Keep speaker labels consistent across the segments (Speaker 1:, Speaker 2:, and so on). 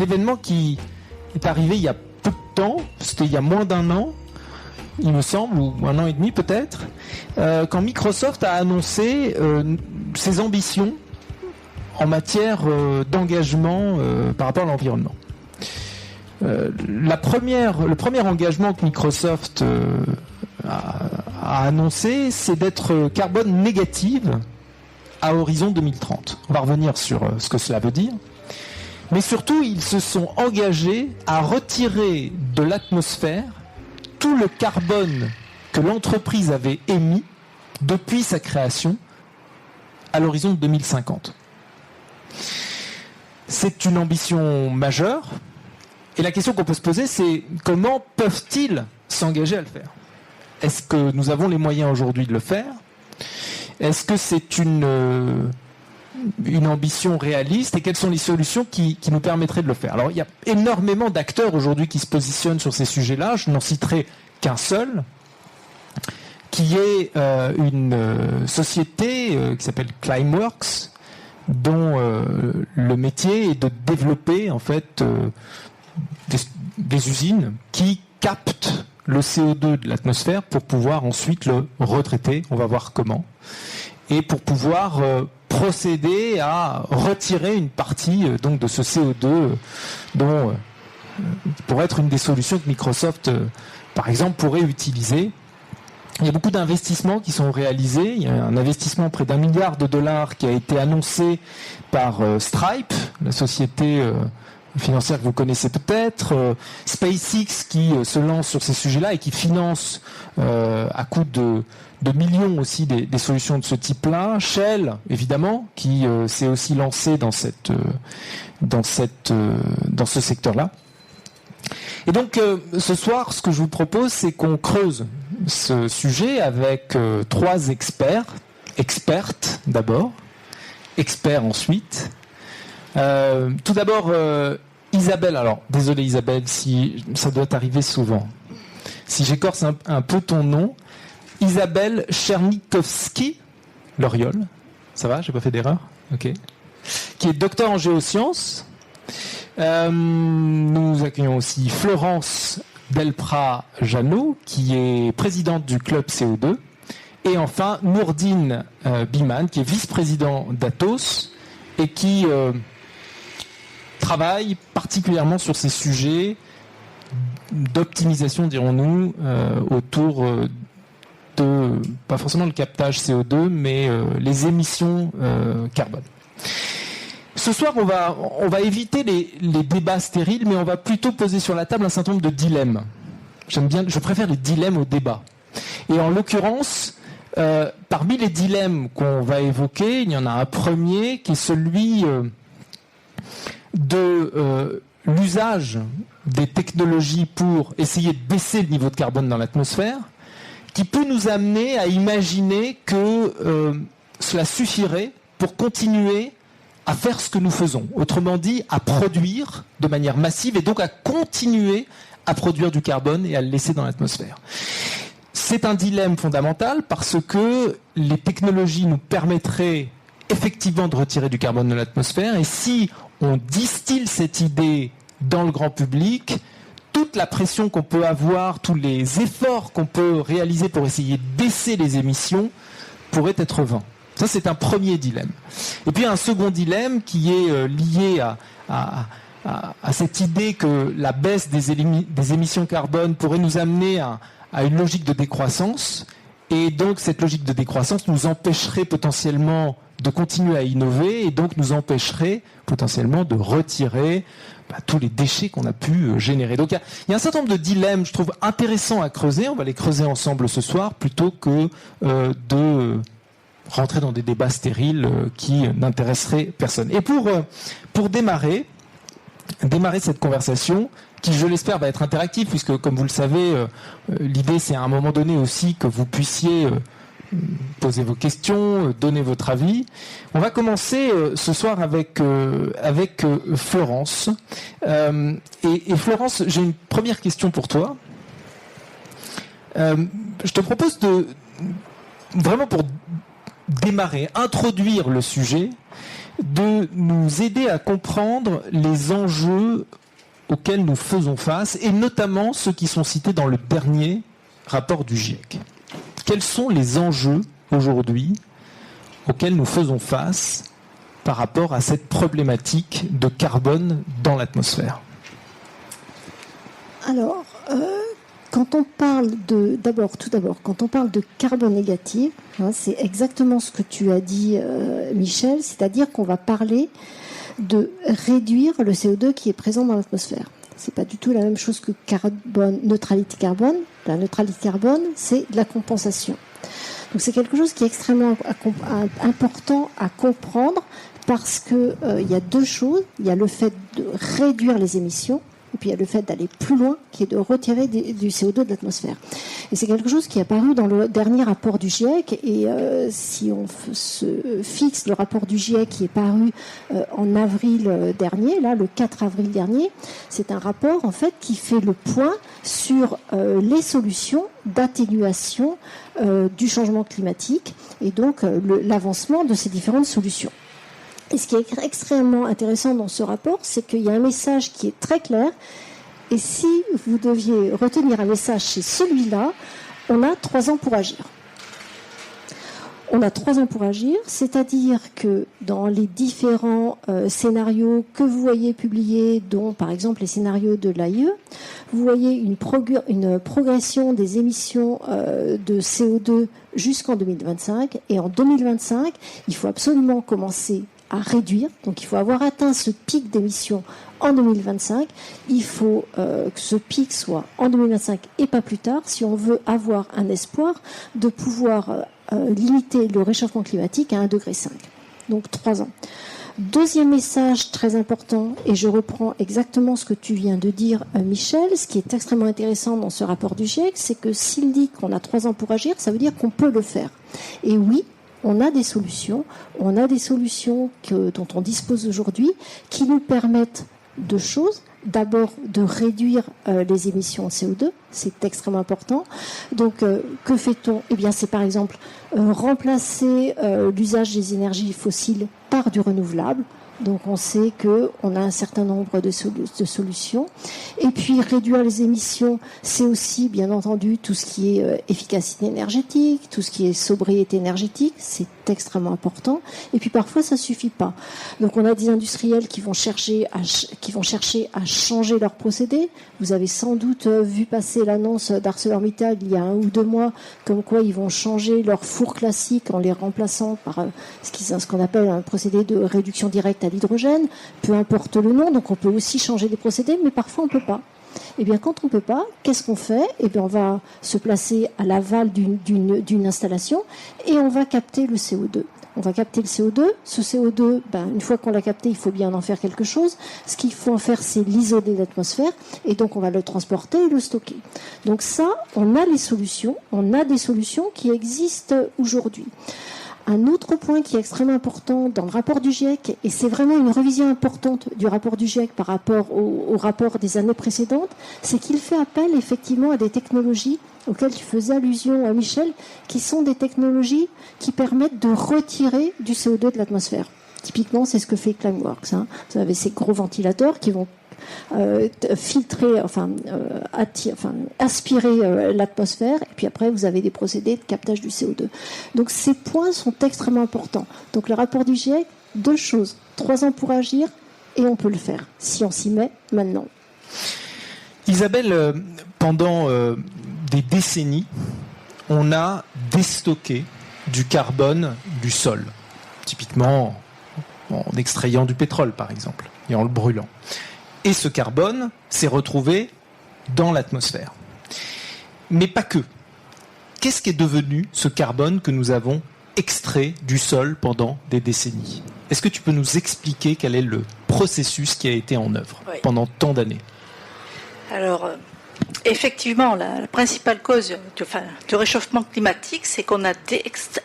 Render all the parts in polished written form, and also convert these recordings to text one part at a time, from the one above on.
Speaker 1: événement qui est arrivé il y a peu de temps, c'était il y a moins d'un an, il me semble, ou un an et demi peut-être, quand Microsoft a annoncé ses ambitions en matière d'engagement par rapport à l'environnement. Le premier engagement que Microsoft a annoncé, c'est d'être carbone négative à horizon 2030. On va revenir sur ce que cela veut dire. Mais surtout, ils se sont engagés à retirer de l'atmosphère tout le carbone que l'entreprise avait émis depuis sa création à l'horizon de 2050. C'est une ambition majeure. Et la question qu'on peut se poser, c'est comment peuvent-ils s'engager à le faire ? Est-ce que nous avons les moyens aujourd'hui de le faire ? Est-ce que c'est une ambition réaliste et quelles sont les solutions qui nous permettraient de le faire ? Alors, il y a énormément d'acteurs aujourd'hui qui se positionnent sur ces sujets-là. Je n'en citerai qu'un seul, qui est une société qui s'appelle Climeworks, dont le métier est de développer en fait des usines qui captent le CO2 de l'atmosphère pour pouvoir ensuite le retraiter, on va voir comment, et pour pouvoir procéder à retirer une partie donc de ce CO2 dont pourrait être une des solutions que Microsoft par exemple pourrait utiliser. Il y a beaucoup d'investissements qui sont réalisés. Il y a un investissement près d'$1 milliard qui a été annoncé par Stripe, la société financière que vous connaissez peut-être, SpaceX qui se lance sur ces sujets-là et qui finance à coût de millions aussi des solutions de ce type-là. Shell, évidemment, qui s'est aussi lancé dans ce secteur-là. Et donc, ce soir, ce que je vous propose, c'est qu'on creuse ce sujet avec 3 expertes d'abord, experts ensuite. Tout d'abord, Isabelle. Alors, désolé Isabelle, si ça doit arriver souvent. Si j'écorce un peu ton nom, Isabelle Chernikowski-Loriol. Ça va, j'ai pas fait d'erreur ? Ok. Qui est docteur en géosciences. Nous accueillons aussi Florence Delprat-Jeannot, qui est présidente du club CO2. Et enfin, Nourdine Biman, qui est vice-président d'Atos et qui travaille particulièrement sur ces sujets d'optimisation, dirons-nous, autour de, pas forcément le captage CO2, mais les émissions carbone. Ce soir, on va éviter les débats stériles, mais on va plutôt poser sur la table un certain nombre de dilemmes. Je préfère les dilemmes aux débats. Et en l'occurrence, parmi les dilemmes qu'on va évoquer, il y en a un premier qui est celui de l'usage des technologies pour essayer de baisser le niveau de carbone dans l'atmosphère, qui peut nous amener à imaginer que cela suffirait pour continuer à faire ce que nous faisons. Autrement dit, à produire de manière massive et donc à continuer à produire du carbone et à le laisser dans l'atmosphère. C'est un dilemme fondamental parce que les technologies nous permettraient effectivement de retirer du carbone de l'atmosphère et si on distille cette idée dans le grand public, toute la pression qu'on peut avoir, tous les efforts qu'on peut réaliser pour essayer de baisser les émissions pourraient être vains. Ça, c'est un premier dilemme. Et puis un second dilemme qui est lié à cette idée que la baisse des émissions carbone pourrait nous amener à une logique de décroissance. Et donc cette logique de décroissance nous empêcherait potentiellement de continuer à innover et donc nous empêcherait potentiellement de retirer tous les déchets qu'on a pu générer. Donc il y a un certain nombre de dilemmes, je trouve, intéressants à creuser. On va les creuser ensemble ce soir plutôt que de rentrer dans des débats stériles qui n'intéresseraient personne. Et pour démarrer cette conversation, qui, je l'espère, va être interactive, puisque, comme vous le savez, l'idée, c'est à un moment donné aussi que vous puissiez poser vos questions, donner votre avis. On va commencer ce soir avec Florence. Et Florence, j'ai une première question pour toi. Je te propose vraiment pour démarrer, introduire le sujet, de nous aider à comprendre les enjeux auxquels nous faisons face, et notamment ceux qui sont cités dans le dernier rapport du GIEC. Quels sont les enjeux aujourd'hui auxquels nous faisons face par rapport à cette problématique de carbone dans l'atmosphère ?
Speaker 2: Alors, quand on parle tout d'abord, quand on parle de carbone négatif, c'est exactement ce que tu as dit, Michel, c'est-à-dire qu'on va parler de réduire le CO2 qui est présent dans l'atmosphère. C'est pas du tout la même chose que neutralité carbone. La neutralité carbone, c'est de la compensation. Donc c'est quelque chose qui est extrêmement important à comprendre parce que il y a deux choses. Il y a le fait de réduire les émissions. Et puis il y a le fait d'aller plus loin, qui est de retirer du CO2 de l'atmosphère. Et c'est quelque chose qui est apparu dans le dernier rapport du GIEC. Et si on se fixe le rapport du GIEC qui est paru en avril dernier, là, le 4 avril dernier, c'est un rapport en fait qui fait le point sur les solutions d'atténuation du changement climatique et donc l'avancement de ces différentes solutions. Et ce qui est extrêmement intéressant dans ce rapport, c'est qu'il y a un message qui est très clair. Et si vous deviez retenir un message chez celui-là, on a 3 ans pour agir. On a 3 ans pour agir, c'est-à-dire que dans les différents scénarios que vous voyez publiés, dont par exemple les scénarios de l'AIE, vous voyez une progression des émissions de CO2 jusqu'en 2025. Et en 2025, il faut absolument commencer à réduire. Donc il faut avoir atteint ce pic d'émissions en 2025. Il faut que ce pic soit en 2025 et pas plus tard si on veut avoir un espoir de pouvoir limiter le réchauffement climatique à 1,5 degré. Donc 3 ans. Deuxième message très important, et je reprends exactement ce que tu viens de dire, Michel, ce qui est extrêmement intéressant dans ce rapport du GIEC, c'est que s'il dit qu'on a 3 ans pour agir, ça veut dire qu'on peut le faire. Et oui, on a des solutions dont on dispose aujourd'hui qui nous permettent deux choses. D'abord, de réduire les émissions de CO2, c'est extrêmement important. Donc, que fait-on ? Eh bien, c'est par exemple remplacer l'usage des énergies fossiles par du renouvelable. Donc, on sait qu'on a un certain nombre de solutions. Et puis, réduire les émissions, c'est aussi, bien entendu, tout ce qui est efficacité énergétique, tout ce qui est sobriété énergétique, c'est extrêmement important. Et puis, parfois, ça suffit pas. Donc, on a des industriels qui vont chercher à changer leurs procédés. Vous avez sans doute vu passer l'annonce d'ArcelorMittal il y a 1 ou 2 mois, comme quoi ils vont changer leurs fours classiques en les remplaçant par ce qu'on appelle un procédé de réduction directe à l'hydrogène, peu importe le nom, donc on peut aussi changer les procédés, mais parfois on ne peut pas. Eh bien, quand on ne peut pas, qu'est-ce qu'on fait ? Eh bien, on va se placer à l'aval d'une installation et on va capter le CO2. On va capter le CO2. Ce CO2, une fois qu'on l'a capté, il faut bien en faire quelque chose. Ce qu'il faut en faire, c'est l'isoler de l'atmosphère. Et donc, on va le transporter et le stocker. Donc ça, on a les solutions. On a des solutions qui existent aujourd'hui. Un autre point qui est extrêmement important dans le rapport du GIEC, et c'est vraiment une révision importante du rapport du GIEC par rapport au rapport des années précédentes, c'est qu'il fait appel effectivement à des technologies auxquelles tu faisais allusion, Michel, qui sont des technologies qui permettent de retirer du CO2 de l'atmosphère. Typiquement, c'est ce que fait Climeworks. Vous avez ces gros ventilateurs qui vont aspirer l'atmosphère, et puis après vous avez des procédés de captage du CO2. Donc ces points sont extrêmement importants. Donc le rapport du GIEC, 2 choses, 3 ans pour agir, et on peut le faire, si on s'y met maintenant.
Speaker 1: Isabelle, pendant des décennies, on a déstocké du carbone du sol, typiquement en extrayant du pétrole par exemple, et en le brûlant. Et ce carbone s'est retrouvé dans l'atmosphère. Mais pas que. Qu'est-ce qui est devenu ce carbone que nous avons extrait du sol pendant des décennies ? Est-ce que tu peux nous expliquer quel est le processus qui a été en œuvre pendant tant d'années ?
Speaker 3: Alors, effectivement, la principale cause du réchauffement climatique, c'est qu'on a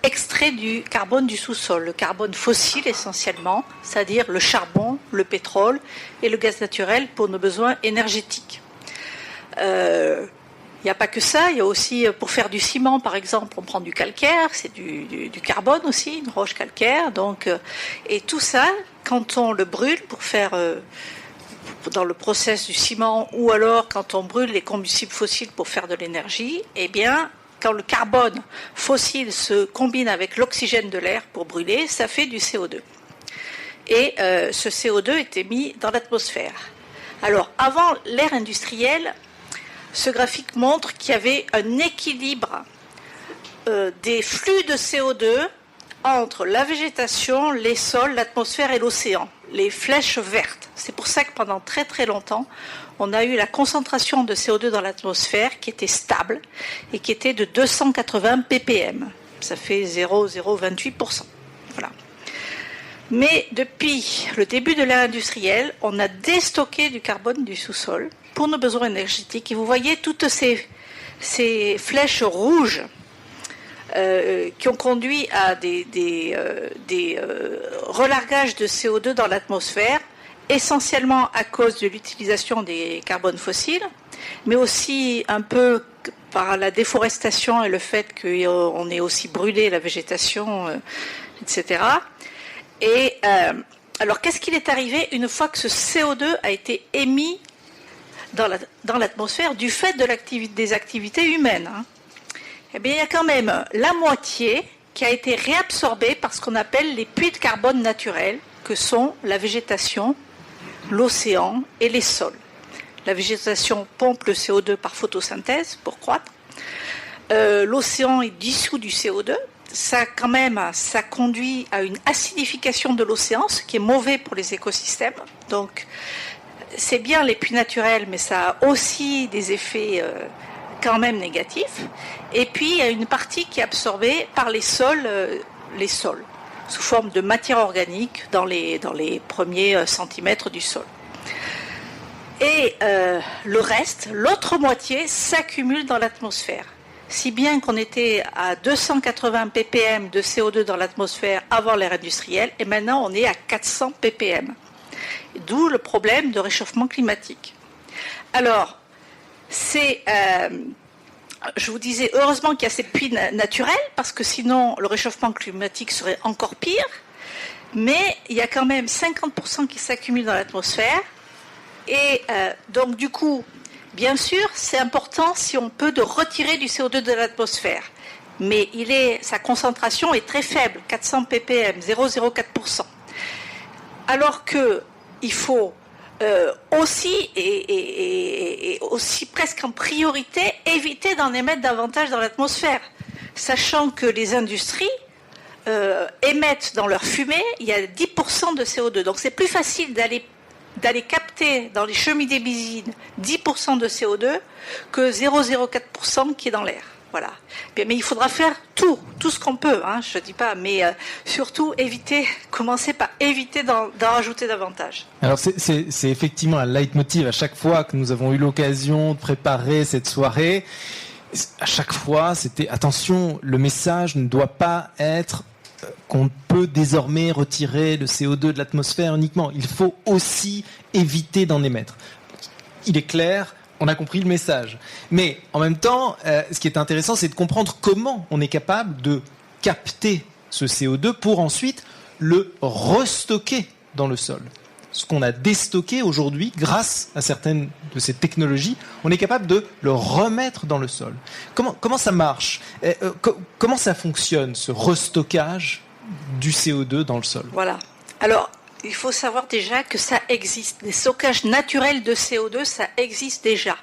Speaker 3: extrait du carbone du sous-sol, le carbone fossile essentiellement, c'est-à-dire le charbon, le pétrole et le gaz naturel pour nos besoins énergétiques. Il n'y a pas que ça, il y a aussi, pour faire du ciment par exemple, on prend du calcaire, c'est du carbone aussi, une roche calcaire. Donc, et tout ça, quand on le brûle pour faire dans le process du ciment, ou alors quand on brûle les combustibles fossiles pour faire de l'énergie, eh bien, quand le carbone fossile se combine avec l'oxygène de l'air pour brûler, ça fait du CO2. Et ce CO2 est émis dans l'atmosphère. Alors, avant l'ère industrielle, ce graphique montre qu'il y avait un équilibre des flux de CO2 entre la végétation, les sols, l'atmosphère et l'océan, les flèches vertes. C'est pour ça que pendant très très longtemps, on a eu la concentration de CO2 dans l'atmosphère qui était stable et qui était de 280 ppm. Ça fait 0,028%. Voilà. Mais depuis le début de l'ère industrielle, on a déstocké du carbone du sous-sol pour nos besoins énergétiques. Et vous voyez toutes ces flèches rouges qui ont conduit à des relargages de CO2 dans l'atmosphère, essentiellement à cause de l'utilisation des carbones fossiles, mais aussi un peu par la déforestation et le fait qu'on ait aussi brûlé la végétation, etc. Et alors, qu'est-ce qu'il est arrivé une fois que ce CO2 a été émis dans l'atmosphère du fait des activités humaines, hein? Eh bien, il y a quand même la moitié qui a été réabsorbée par ce qu'on appelle les puits de carbone naturels, que sont la végétation, l'océan et les sols. La végétation pompe le CO2 par photosynthèse pour croître. L'océan est dissous du CO2. Ça conduit à une acidification de l'océan, ce qui est mauvais pour les écosystèmes. Donc, c'est bien les puits naturels, mais ça a aussi des effets quand même négatifs. Et puis, il y a une partie qui est absorbée par les sols, sous forme de matière organique dans les premiers centimètres du sol. Et le reste, l'autre moitié, s'accumule dans l'atmosphère. Si bien qu'on était à 280 ppm de CO2 dans l'atmosphère avant l'ère industrielle, et maintenant on est à 400 ppm. D'où le problème de réchauffement climatique. Alors, je vous disais, heureusement qu'il y a ces puits naturels, parce que sinon le réchauffement climatique serait encore pire, mais il y a quand même 50% qui s'accumulent dans l'atmosphère, et donc du coup, bien sûr, c'est important si on peut de retirer du CO2 de l'atmosphère, mais sa concentration est très faible, 400 ppm, 0,04%. Alors qu'il faut aussi, et aussi presque en priorité, éviter d'en émettre davantage dans l'atmosphère, sachant que les industries émettent dans leur fumée, il y a 10% de CO2. Donc c'est plus facile d'aller capter dans les cheminées d'usine 10% de CO2 que 0,04% qui est dans l'air. Voilà. Mais il faudra faire tout ce qu'on peut, hein, je ne dis pas, mais surtout commencer par éviter d'en rajouter davantage.
Speaker 1: Alors c'est effectivement un leitmotiv à chaque fois que nous avons eu l'occasion de préparer cette soirée. À chaque fois, c'était attention, le message ne doit pas être qu'on peut désormais retirer le CO2 de l'atmosphère uniquement. Il faut aussi éviter d'en émettre. Il est clair. On a compris le message. Mais en même temps, ce qui est intéressant, c'est de comprendre comment on est capable de capter ce CO2 pour ensuite le restocker dans le sol. Ce qu'on a déstocké aujourd'hui, grâce à certaines de ces technologies, on est capable de le remettre dans le sol. Comment ça marche ? Comment ça fonctionne, ce restockage du CO2 dans le sol ?
Speaker 3: Voilà. Alors, il faut savoir déjà que ça existe. Les stockages naturels de CO2, ça existe déjà,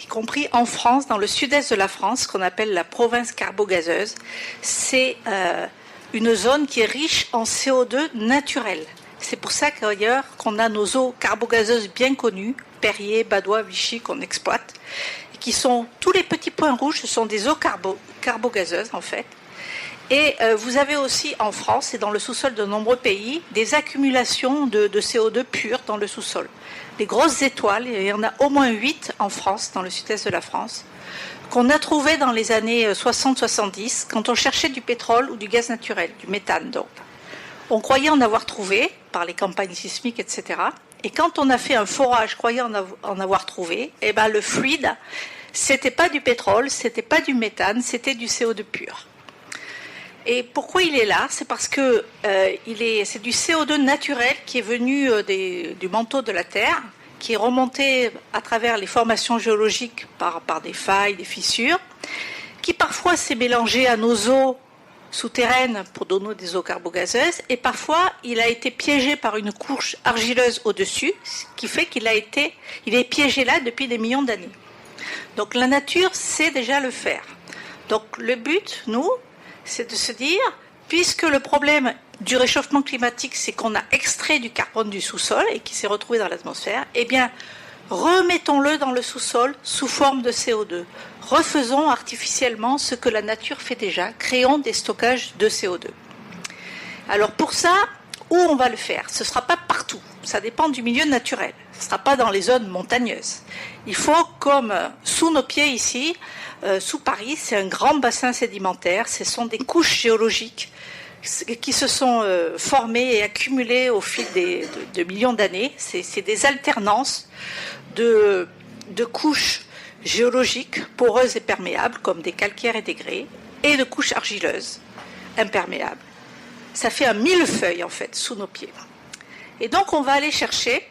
Speaker 3: y compris en France, dans le sud-est de la France, qu'on appelle la province carbogazeuse. C'est une zone qui est riche en CO2 naturel. C'est pour ça qu'ailleurs qu'on a nos eaux carbogazeuses bien connues, Perrier, Badois, Vichy, qu'on exploite, et qui sont tous les petits points rouges, ce sont des eaux carbogazeuses en fait. Et vous avez aussi en France et dans le sous-sol de nombreux pays des accumulations de CO2 pur dans le sous-sol. Les grosses étoiles, il y en a au moins 8 en France, dans le sud-est de la France, qu'on a trouvées dans les années 60-70 quand on cherchait du pétrole ou du gaz naturel, du méthane donc. On croyait en avoir trouvé par les campagnes sismiques, etc. Et quand on a fait un forage croyant en avoir trouvé, eh ben le fluide C'était pas du pétrole, c'était pas du méthane, c'était du CO2 pur. Et pourquoi il est là? C'est parce que c'est du CO2 naturel qui est venu du manteau de la Terre, qui est remonté à travers les formations géologiques par des failles, des fissures, qui parfois s'est mélangé à nos eaux souterraines pour donner des eaux carbogazeuses, et parfois il a été piégé par une couche argileuse au-dessus, ce qui fait il est piégé là depuis des millions d'années. Donc la nature sait déjà le faire. Donc le but, nous, c'est de se dire, puisque le problème du réchauffement climatique, c'est qu'on a extrait du carbone du sous-sol et qui s'est retrouvé dans l'atmosphère, eh bien, remettons-le dans le sous-sol sous forme de CO2. Refaisons artificiellement ce que la nature fait déjà, créons des stockages de CO2. Alors pour ça, où on va le faire? Ce ne sera pas partout, ça dépend du milieu naturel, ce ne sera pas dans les zones montagneuses. Il faut, comme sous nos pieds ici, sous Paris, c'est un grand bassin sédimentaire, ce sont des couches géologiques qui se sont formées et accumulées au fil de millions d'années. C'est des alternances de couches géologiques poreuses et perméables, comme des calcaires et des grès, et de couches argileuses imperméables. Ça fait un millefeuille, en fait, sous nos pieds. Et donc, on va aller chercher,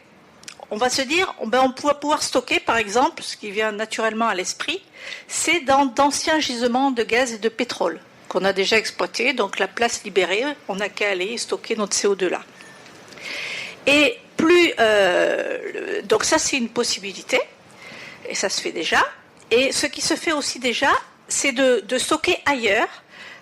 Speaker 3: on va se dire, on va pouvoir stocker, par exemple, ce qui vient naturellement à l'esprit, c'est dans d'anciens gisements de gaz et de pétrole qu'on a déjà exploités, donc la place libérée, on n'a qu'à aller stocker notre CO2 là. Et donc ça, c'est une possibilité, et ça se fait déjà. Et ce qui se fait aussi déjà, c'est de stocker ailleurs,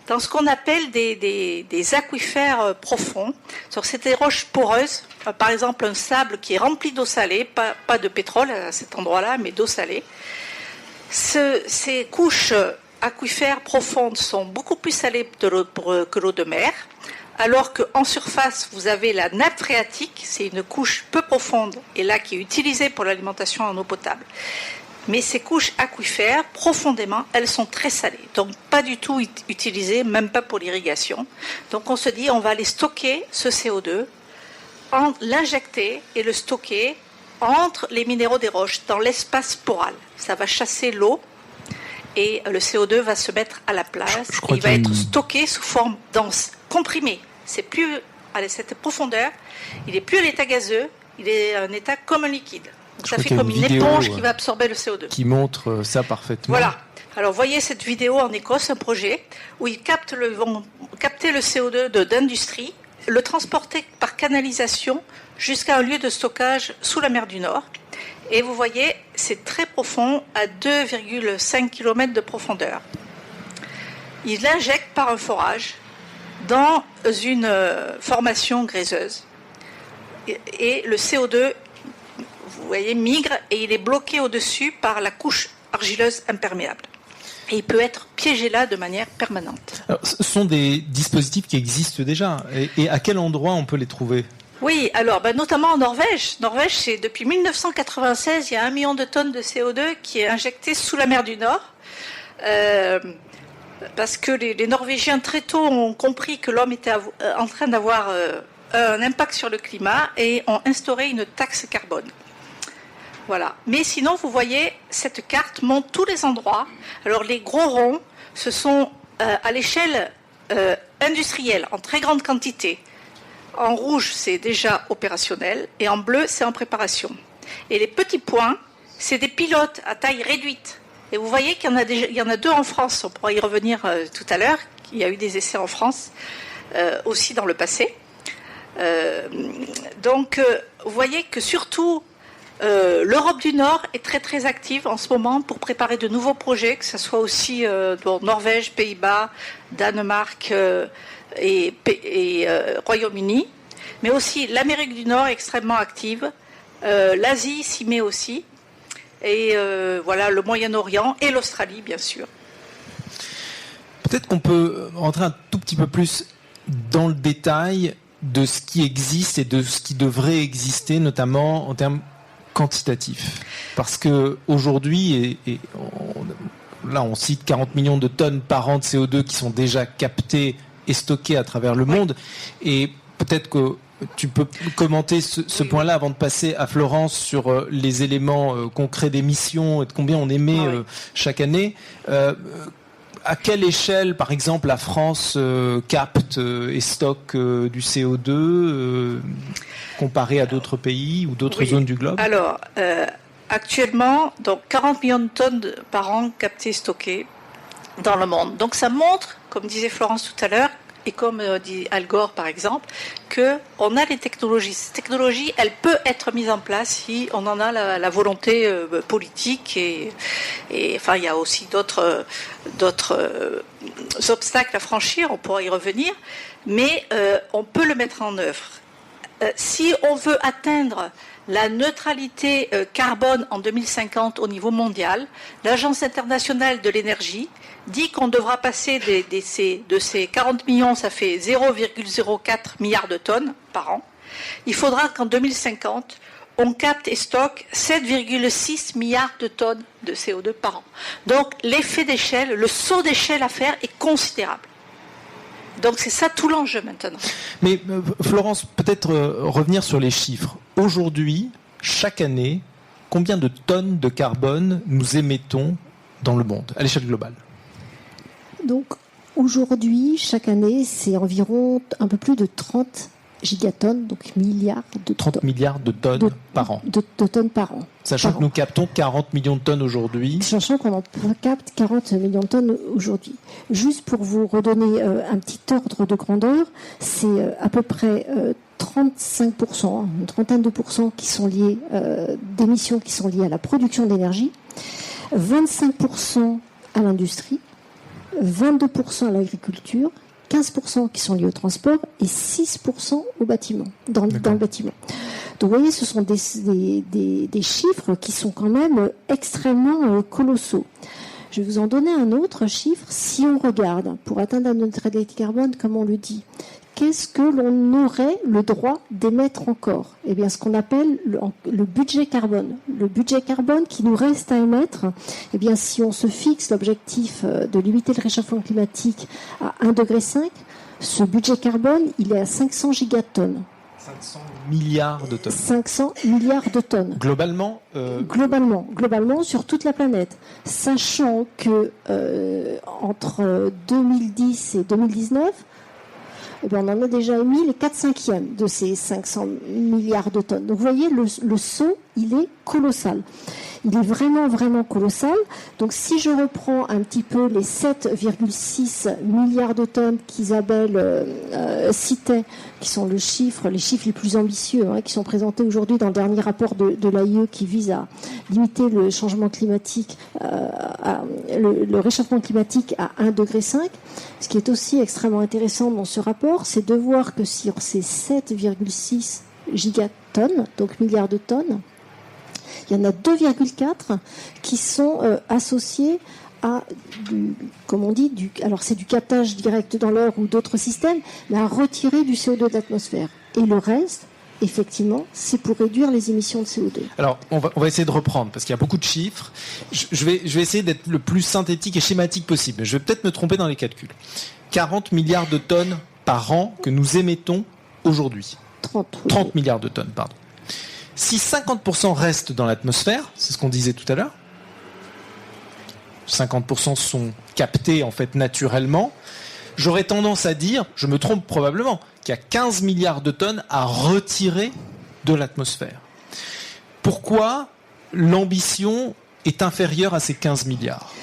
Speaker 3: dans ce qu'on appelle des aquifères profonds. Donc, c'est des roches poreuses, par exemple un sable qui est rempli d'eau salée, pas de pétrole à cet endroit-là, mais d'eau salée. Ces couches aquifères profondes sont beaucoup plus salées que l'eau de mer, alors qu'en surface, vous avez la nappe phréatique, c'est une couche peu profonde, et là qui est utilisée pour l'alimentation en eau potable. Mais ces couches aquifères, profondément, elles sont très salées. Donc, pas du tout utilisées, même pas pour l'irrigation. Donc, on se dit, on va aller stocker ce CO2, l'injecter et le stocker entre les minéraux des roches, dans l'espace poral. Ça va chasser l'eau et le CO2 va se mettre à la place. Il va être stocké sous forme dense, comprimé. C'est plus à cette profondeur, il n'est plus à l'état gazeux, il est un état comme un liquide. Donc ça fait comme une éponge qui va absorber le CO2.
Speaker 1: Qui montre ça parfaitement.
Speaker 3: Voilà. Alors, voyez cette vidéo en Écosse, un projet où ils vont capter le CO2 d'industrie, le transporter par canalisation jusqu'à un lieu de stockage sous la mer du Nord. Et vous voyez, c'est très profond, à 2,5 km de profondeur. Ils l'injectent par un forage dans une formation graiseuse. Et le CO2, vous voyez, migre et il est bloqué au-dessus par la couche argileuse imperméable. Et il peut être piégé là de manière permanente.
Speaker 1: Alors, ce sont des dispositifs qui existent déjà. Et à quel endroit on peut les trouver ?
Speaker 3: Oui, alors notamment en Norvège. Norvège, c'est depuis 1996, il y a 1 million de tonnes de CO2 qui est injecté sous la mer du Nord. Parce que les Norvégiens très tôt ont compris que l'homme était en train d'avoir un impact sur le climat et ont instauré une taxe carbone. Voilà. Mais sinon, vous voyez, cette carte montre tous les endroits. Alors, les gros ronds, ce sont à l'échelle industrielle, en très grande quantité. En rouge, c'est déjà opérationnel, et en bleu, c'est en préparation. Et les petits points, c'est des pilotes à taille réduite. Et vous voyez qu'il y en a 2 en France. On pourra y revenir tout à l'heure. Il y a eu des essais en France, aussi dans le passé. Donc, vous voyez que surtout, l'Europe du Nord est très très active en ce moment pour préparer de nouveaux projets, que ce soit aussi Norvège, Pays-Bas, Danemark et Royaume-Uni, mais aussi l'Amérique du Nord est extrêmement active, l'Asie s'y met aussi, et voilà, le Moyen-Orient et l'Australie bien sûr.
Speaker 1: Peut-être qu'on peut rentrer un tout petit peu plus dans le détail de ce qui existe et de ce qui devrait exister, notamment en termes quantitatif. Parce que aujourd'hui, là on cite 40 millions de tonnes par an de CO2 qui sont déjà captées et stockées à travers le monde. Et peut-être que tu peux commenter ce point-là avant de passer à Florence sur les éléments concrets d'émissions et de combien on émet chaque année. À quelle échelle, par exemple, la France capte et stocke du CO2 comparé à d'autres pays ou d'autres zones du globe?
Speaker 3: Alors, actuellement, donc 40 millions de tonnes par an captées et stockées dans le monde. Donc ça montre, comme disait Florence tout à l'heure, et comme dit Al Gore par exemple, qu'on a les technologies. Cette technologie, elle peut être mise en place si on en a la volonté politique et enfin il y a aussi d'autres obstacles à franchir, on pourra y revenir, mais on peut le mettre en œuvre. Si on veut atteindre la neutralité carbone en 2050 au niveau mondial, l'Agence internationale de l'énergie dit qu'on devra passer de ces 40 millions, ça fait 0,04 milliards de tonnes par an. Il faudra qu'en 2050, on capte et stocke 7,6 milliards de tonnes de CO2 par an. Donc l'effet d'échelle, le saut d'échelle à faire est considérable. Donc c'est ça tout l'enjeu maintenant.
Speaker 1: Mais Florence, peut-être revenir sur les chiffres. Aujourd'hui, chaque année, combien de tonnes de carbone nous émettons dans le monde, à l'échelle globale?
Speaker 2: Donc aujourd'hui, chaque année, c'est environ un peu plus de 30 gigatonnes, donc milliards de
Speaker 1: 30
Speaker 2: tonnes.
Speaker 1: Milliards de tonnes par an.
Speaker 2: De tonnes par an.
Speaker 1: Sachant que nous captons 40 millions de tonnes aujourd'hui.
Speaker 2: Sachant qu'on en capte 40 millions de tonnes aujourd'hui. Juste pour vous redonner un petit ordre de grandeur, c'est à peu près 35%, une trentaine de pourcents qui sont liés, d'émissions qui sont liées à la production d'énergie, 25% à l'industrie, 22% à l'agriculture, 15% qui sont liés au transport et 6% au bâtiment, dans le bâtiment. Donc vous voyez, ce sont des chiffres qui sont quand même extrêmement colossaux. Je vais vous en donner un autre chiffre. Si on regarde, pour atteindre la neutralité carbone, comme on le dit, qu'est-ce que l'on aurait le droit d'émettre encore? Eh bien, ce qu'on appelle le budget carbone. Le budget carbone qui nous reste à émettre, eh bien, si on se fixe l'objectif de limiter le réchauffement climatique à 1,5 degré, ce budget carbone, il est à 500 gigatonnes.
Speaker 1: 500 milliards de tonnes.
Speaker 2: 500 milliards de tonnes.
Speaker 1: Globalement
Speaker 2: Globalement sur toute la planète. Sachant que entre 2010 et 2019, eh bien, on en a déjà émis les 4/5 de ces 500 milliards de tonnes. Donc vous voyez, le saut, il est colossal. Il est vraiment, vraiment colossal. Donc si je reprends un petit peu les 7,6 milliards de tonnes qu'Isabelle citait, qui sont les chiffres les plus ambitieux, qui sont présentés aujourd'hui dans le dernier rapport de l'AIE qui vise à limiter le changement climatique, le réchauffement climatique à 1,5 degré. Ce qui est aussi extrêmement intéressant dans ce rapport, c'est de voir que sur ces 7,6 gigatonnes, donc milliards de tonnes, il y en a 2,4 qui sont associés à alors c'est du captage direct dans l'air ou d'autres systèmes, mais à retirer du CO2 de l'atmosphère. Et le reste, effectivement, c'est pour réduire les émissions de CO2.
Speaker 1: Alors, on va essayer de reprendre, parce qu'il y a beaucoup de chiffres. Je vais essayer d'être le plus synthétique et schématique possible. Je vais peut-être me tromper dans les calculs. 40 milliards de tonnes par an que nous émettons aujourd'hui. 30 milliards de tonnes, pardon. Si 50% restent dans l'atmosphère, c'est ce qu'on disait tout à l'heure, 50% sont captés en fait naturellement, j'aurais tendance à dire, je me trompe probablement, qu'il y a 15 milliards de tonnes à retirer de l'atmosphère. Pourquoi l'ambition est inférieure à ces 15 milliards ?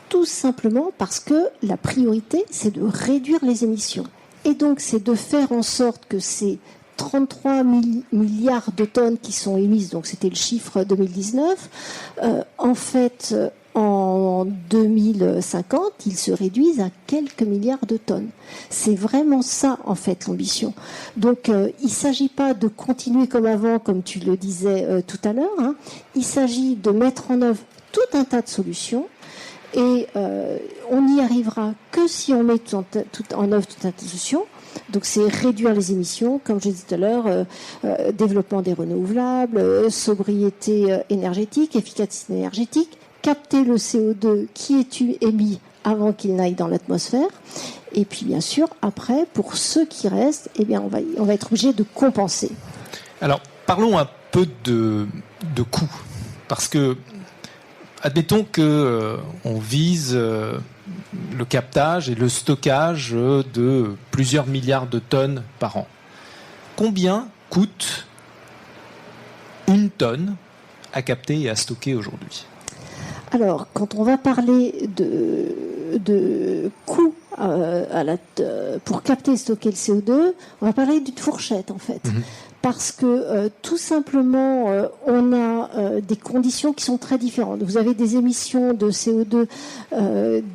Speaker 2: Tout simplement parce que la priorité, c'est de réduire les émissions. Et donc, c'est de faire en sorte que ces 33 milliards de tonnes qui sont émises, donc c'était le chiffre 2019, en fait, en 2050, ils se réduisent à quelques milliards de tonnes. C'est vraiment ça, en fait, l'ambition. Donc, il ne s'agit pas de continuer comme avant, comme tu le disais tout à l'heure. Il s'agit de mettre en œuvre tout un tas de solutions. Et on n'y arrivera que si on met en œuvre toute solution. Donc c'est réduire les émissions, comme je disais tout à l'heure, développement des renouvelables, sobriété énergétique, efficacité énergétique, capter le CO2 qui est émis avant qu'il n'aille dans l'atmosphère, Et puis bien sûr, après, pour ceux qui restent, eh bien, on va être obligé de compenser.
Speaker 1: Alors, parlons un peu de coûts, parce que admettons que on vise le captage et le stockage de plusieurs milliards de tonnes par an. Combien coûte une tonne à capter et à stocker aujourd'hui ?
Speaker 2: Alors, quand on va parler de coûts pour capter et stocker le CO2, on va parler d'une fourchette en fait. Parce que tout simplement, on a des conditions qui sont très différentes. Vous avez des émissions de CO2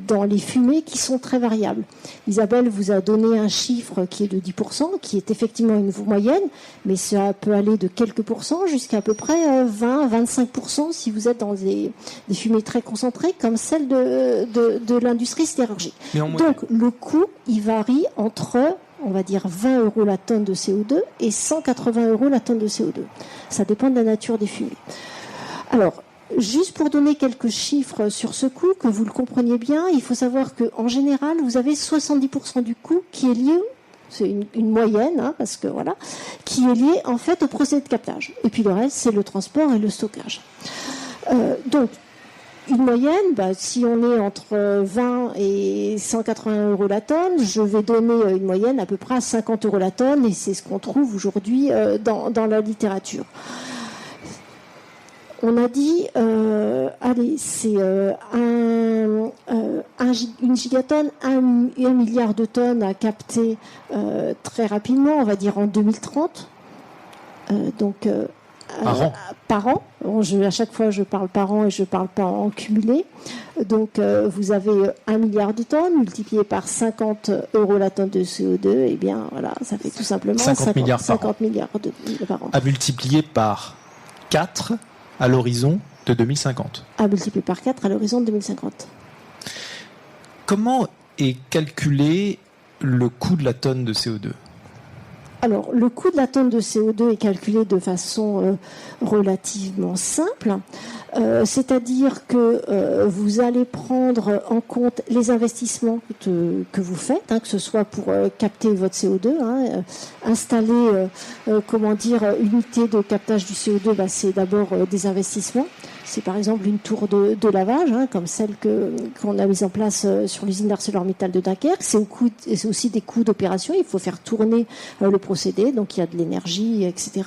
Speaker 2: dans les fumées qui sont très variables. Isabelle vous a donné un chiffre qui est de 10%, qui est effectivement une moyenne, mais ça peut aller de quelques pourcents jusqu'à à peu près 20-25% si vous êtes dans des fumées très concentrées, comme celle de l'industrie sidérurgique. Donc le coût, il varie entre, on va dire, 20 € la tonne de CO2 et 180 € la tonne de CO2. Ça dépend de la nature des fumées. Alors, juste pour donner quelques chiffres sur ce coût, que vous le compreniez bien, il faut savoir qu'en général, vous avez 70% du coût qui est lié, c'est une moyenne, hein, parce que voilà, qui est lié en fait au procédé de captage. Et puis le reste, c'est le transport et le stockage. Donc, une moyenne, si on est entre 20 et 180 € la tonne, je vais donner une moyenne à peu près à 50 € la tonne, et c'est ce qu'on trouve aujourd'hui dans la littérature. On a dit, c'est une gigatonne, 1 milliard de tonnes à capter très rapidement, on va dire en 2030. Par an. À chaque fois, je parle par an et je ne parle pas en cumulé. Donc, vous avez 1 milliard de tonnes multiplié par 50 € la tonne de CO2. Et bien, voilà, ça fait tout simplement 50 milliards par an.
Speaker 1: À multiplier par 4 à l'horizon de 2050.
Speaker 2: À multiplier par 4 à l'horizon de 2050.
Speaker 1: Comment est calculé le coût de la tonne de CO2 ?
Speaker 2: Alors, le coût de la tonne de CO2 est calculé de façon relativement simple, c'est-à-dire que vous allez prendre en compte les investissements que vous faites, que ce soit pour capter votre CO2, installer, une unité de captage du CO2, c'est d'abord des investissements. C'est par exemple une tour de lavage, comme celle qu'on a mise en place sur l'usine d'ArcelorMittal de Dunkerque. C'est aussi des coûts d'opération. Il faut faire tourner le procédé, donc il y a de l'énergie, etc.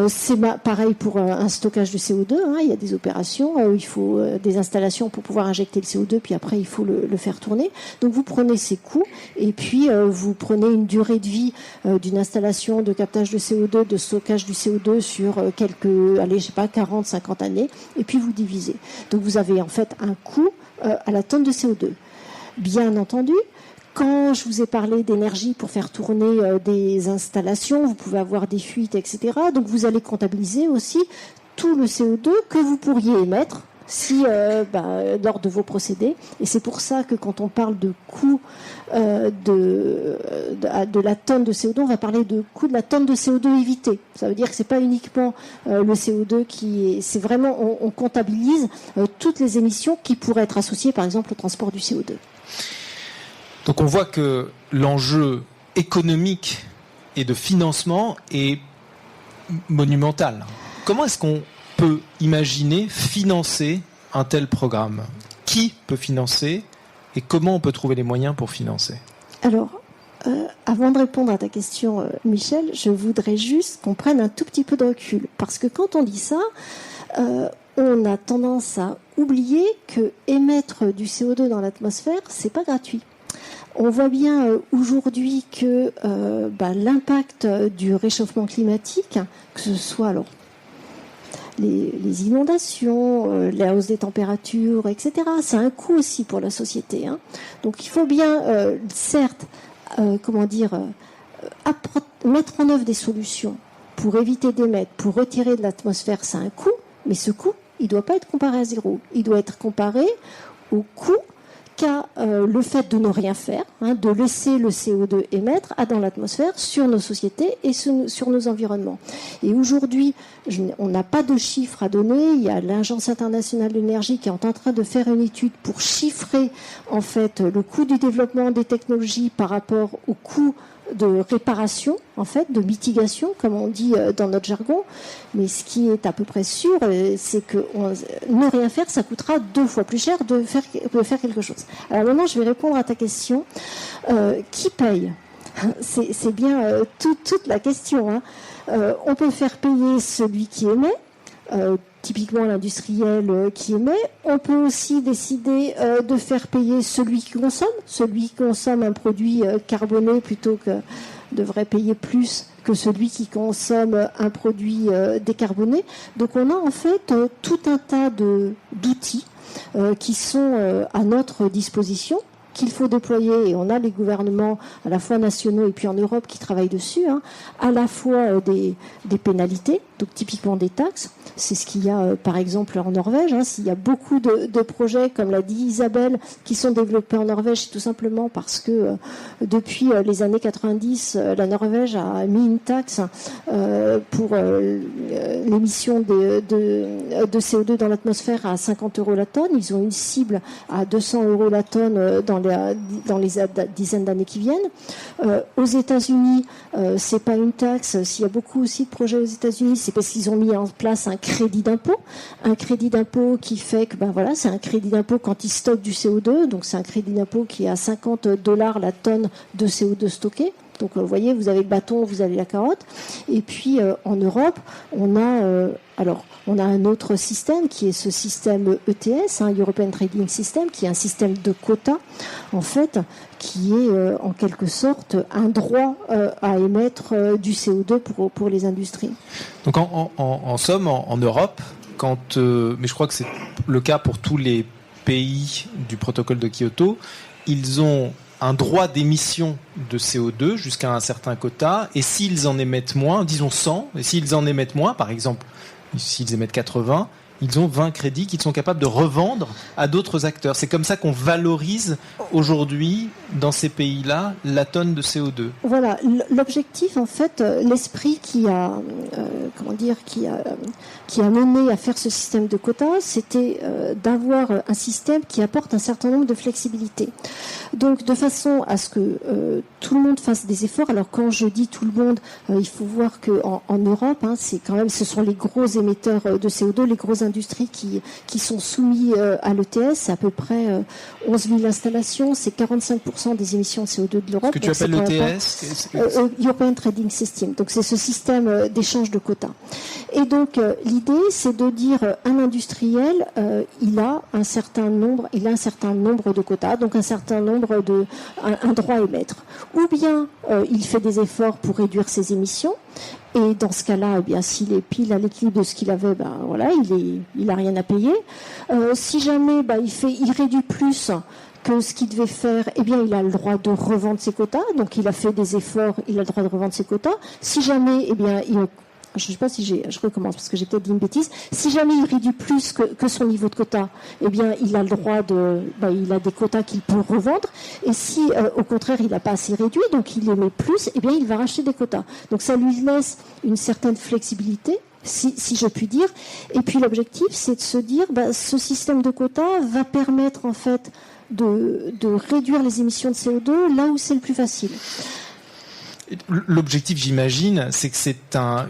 Speaker 2: C'est pareil pour un stockage de CO2. Il y a des opérations, il faut des installations pour pouvoir injecter le CO2, puis après il faut le faire tourner. Donc vous prenez ces coûts et puis vous prenez une durée de vie d'une installation de captage de CO2, de stockage du CO2 sur 40, 50 années. Et puis vous divisez. Donc vous avez en fait un coût à la tonne de CO2. Bien entendu, quand je vous ai parlé d'énergie pour faire tourner des installations, vous pouvez avoir des fuites, etc. Donc vous allez comptabiliser aussi tout le CO2 que vous pourriez émettre lors de vos procédés. Et c'est pour ça que quand on parle de coût de la tonne de CO2, on va parler de coût de la tonne de CO2 évité. Ça veut dire que c'est pas uniquement le CO2 c'est vraiment, on comptabilise toutes les émissions qui pourraient être associées par exemple au transport du CO2.
Speaker 1: Donc on voit que l'enjeu économique et de financement est monumental. Comment est-ce qu'on peut imaginer financer un tel programme ? Qui peut financer et comment on peut trouver les moyens pour financer ?
Speaker 2: Alors, avant de répondre à ta question, Michel, je voudrais juste qu'on prenne un tout petit peu de recul. Parce que quand on dit ça, on a tendance à oublier que émettre du CO2 dans l'atmosphère, c'est pas gratuit. On voit bien aujourd'hui que l'impact du réchauffement climatique, que ce soit les inondations, la hausse des températures, etc. C'est un coût aussi pour la société. Donc il faut bien, certes, mettre en œuvre des solutions pour éviter d'émettre, pour retirer de l'atmosphère, c'est un coût, mais ce coût, il ne doit pas être comparé à zéro. Il doit être comparé au coût qu'a le fait de ne rien faire, de laisser le CO2 émettre dans l'atmosphère sur nos sociétés et sur nos environnements. Et aujourd'hui, on n'a pas de chiffres à donner. Il y a l'Agence internationale de l'énergie qui est en train de faire une étude pour chiffrer en fait le coût du développement des technologies par rapport au coût de réparation, en fait, de mitigation, comme on dit dans notre jargon. Mais ce qui est à peu près sûr, c'est que ne rien faire, ça coûtera 2 fois plus cher de faire quelque chose. Alors maintenant, je vais répondre à ta question. Qui paye ? C'est bien toute la question. On peut faire payer celui qui émet, typiquement l'industriel qui émet. On peut aussi décider de faire payer celui qui consomme un produit carboné plutôt que devrait payer plus que celui qui consomme un produit décarboné. Donc on a en fait tout un tas d'outils qui sont à notre disposition, qu'il faut déployer, et on a les gouvernements à la fois nationaux et puis en Europe qui travaillent dessus, à la fois des pénalités, donc typiquement des taxes. C'est ce qu'il y a par exemple en Norvège. S'il y a beaucoup de projets, comme l'a dit Isabelle, qui sont développés en Norvège, c'est tout simplement parce que depuis les années 90, la Norvège a mis une taxe pour l'émission de CO2 dans l'atmosphère à 50 € la tonne. Ils ont une cible à 200 € la tonne dans les dizaines d'années qui viennent. Aux États-Unis, c'est pas une taxe. S'il y a beaucoup aussi de projets aux États-Unis, c'est parce qu'ils ont mis en place un crédit d'impôt qui fait que c'est un crédit d'impôt quand ils stockent du CO2. Donc c'est un crédit d'impôt qui est à 50 $ la tonne de CO2 stocké. Donc vous voyez, vous avez le bâton, vous avez la carotte. Et puis en Europe, on a un autre système qui est ce système ETS, European Trading System, qui est un système de quotas, en fait, qui est en quelque sorte un droit à émettre du CO2 pour les industries.
Speaker 1: Donc en somme, en Europe, mais je crois que c'est le cas pour tous les pays du protocole de Kyoto, ils ont un droit d'émission de CO2 jusqu'à un certain quota, et s'ils en émettent moins, disons 100, et s'ils en émettent moins, par exemple, s'ils émettent 80, ils ont 20 crédits qu'ils sont capables de revendre à d'autres acteurs. C'est comme ça qu'on valorise aujourd'hui, dans ces pays-là, la tonne de CO2.
Speaker 2: Voilà, l'objectif, en fait, l'esprit qui a mené à faire ce système de quotas, c'était d'avoir un système qui apporte un certain nombre de flexibilités. Donc, de façon à ce que tout le monde fasse des efforts. Alors, quand je dis tout le monde, il faut voir qu'en Europe, ce sont les gros émetteurs de CO2, les grosses industries qui sont soumis à l'ETS. C'est à peu près 11 000 installations, c'est 45% des émissions de CO2 de l'Europe.
Speaker 1: Ce que tu appelles l'ETS
Speaker 2: European Trading System. Donc c'est ce système d'échange de quotas. Et donc l'idée, c'est de dire un industriel, il a un certain nombre de quotas, donc un droit à émettre. Ou bien il fait des efforts pour réduire ses émissions. Et dans ce cas-là, s'il est pile à l'équilibre de ce qu'il avait, il a rien à payer. Si jamais il réduit plus que ce qu'il devait faire, il a le droit de revendre ses quotas. Donc il a fait des efforts, il a le droit de revendre ses quotas. Si jamais, je ne sais pas si je recommence parce que j'ai peut-être dit une bêtise. Si jamais il réduit plus que son niveau de quota, il a le droit il a des quotas qu'il peut revendre. Et si, au contraire, il n'a pas assez réduit, donc il émet plus, il va racheter des quotas. Donc ça lui laisse une certaine flexibilité, si je puis dire. Et puis l'objectif, c'est de se dire, ce système de quotas va permettre en fait de réduire les émissions de CO2 là où c'est le plus facile.
Speaker 1: L'objectif, j'imagine, c'est que c'est un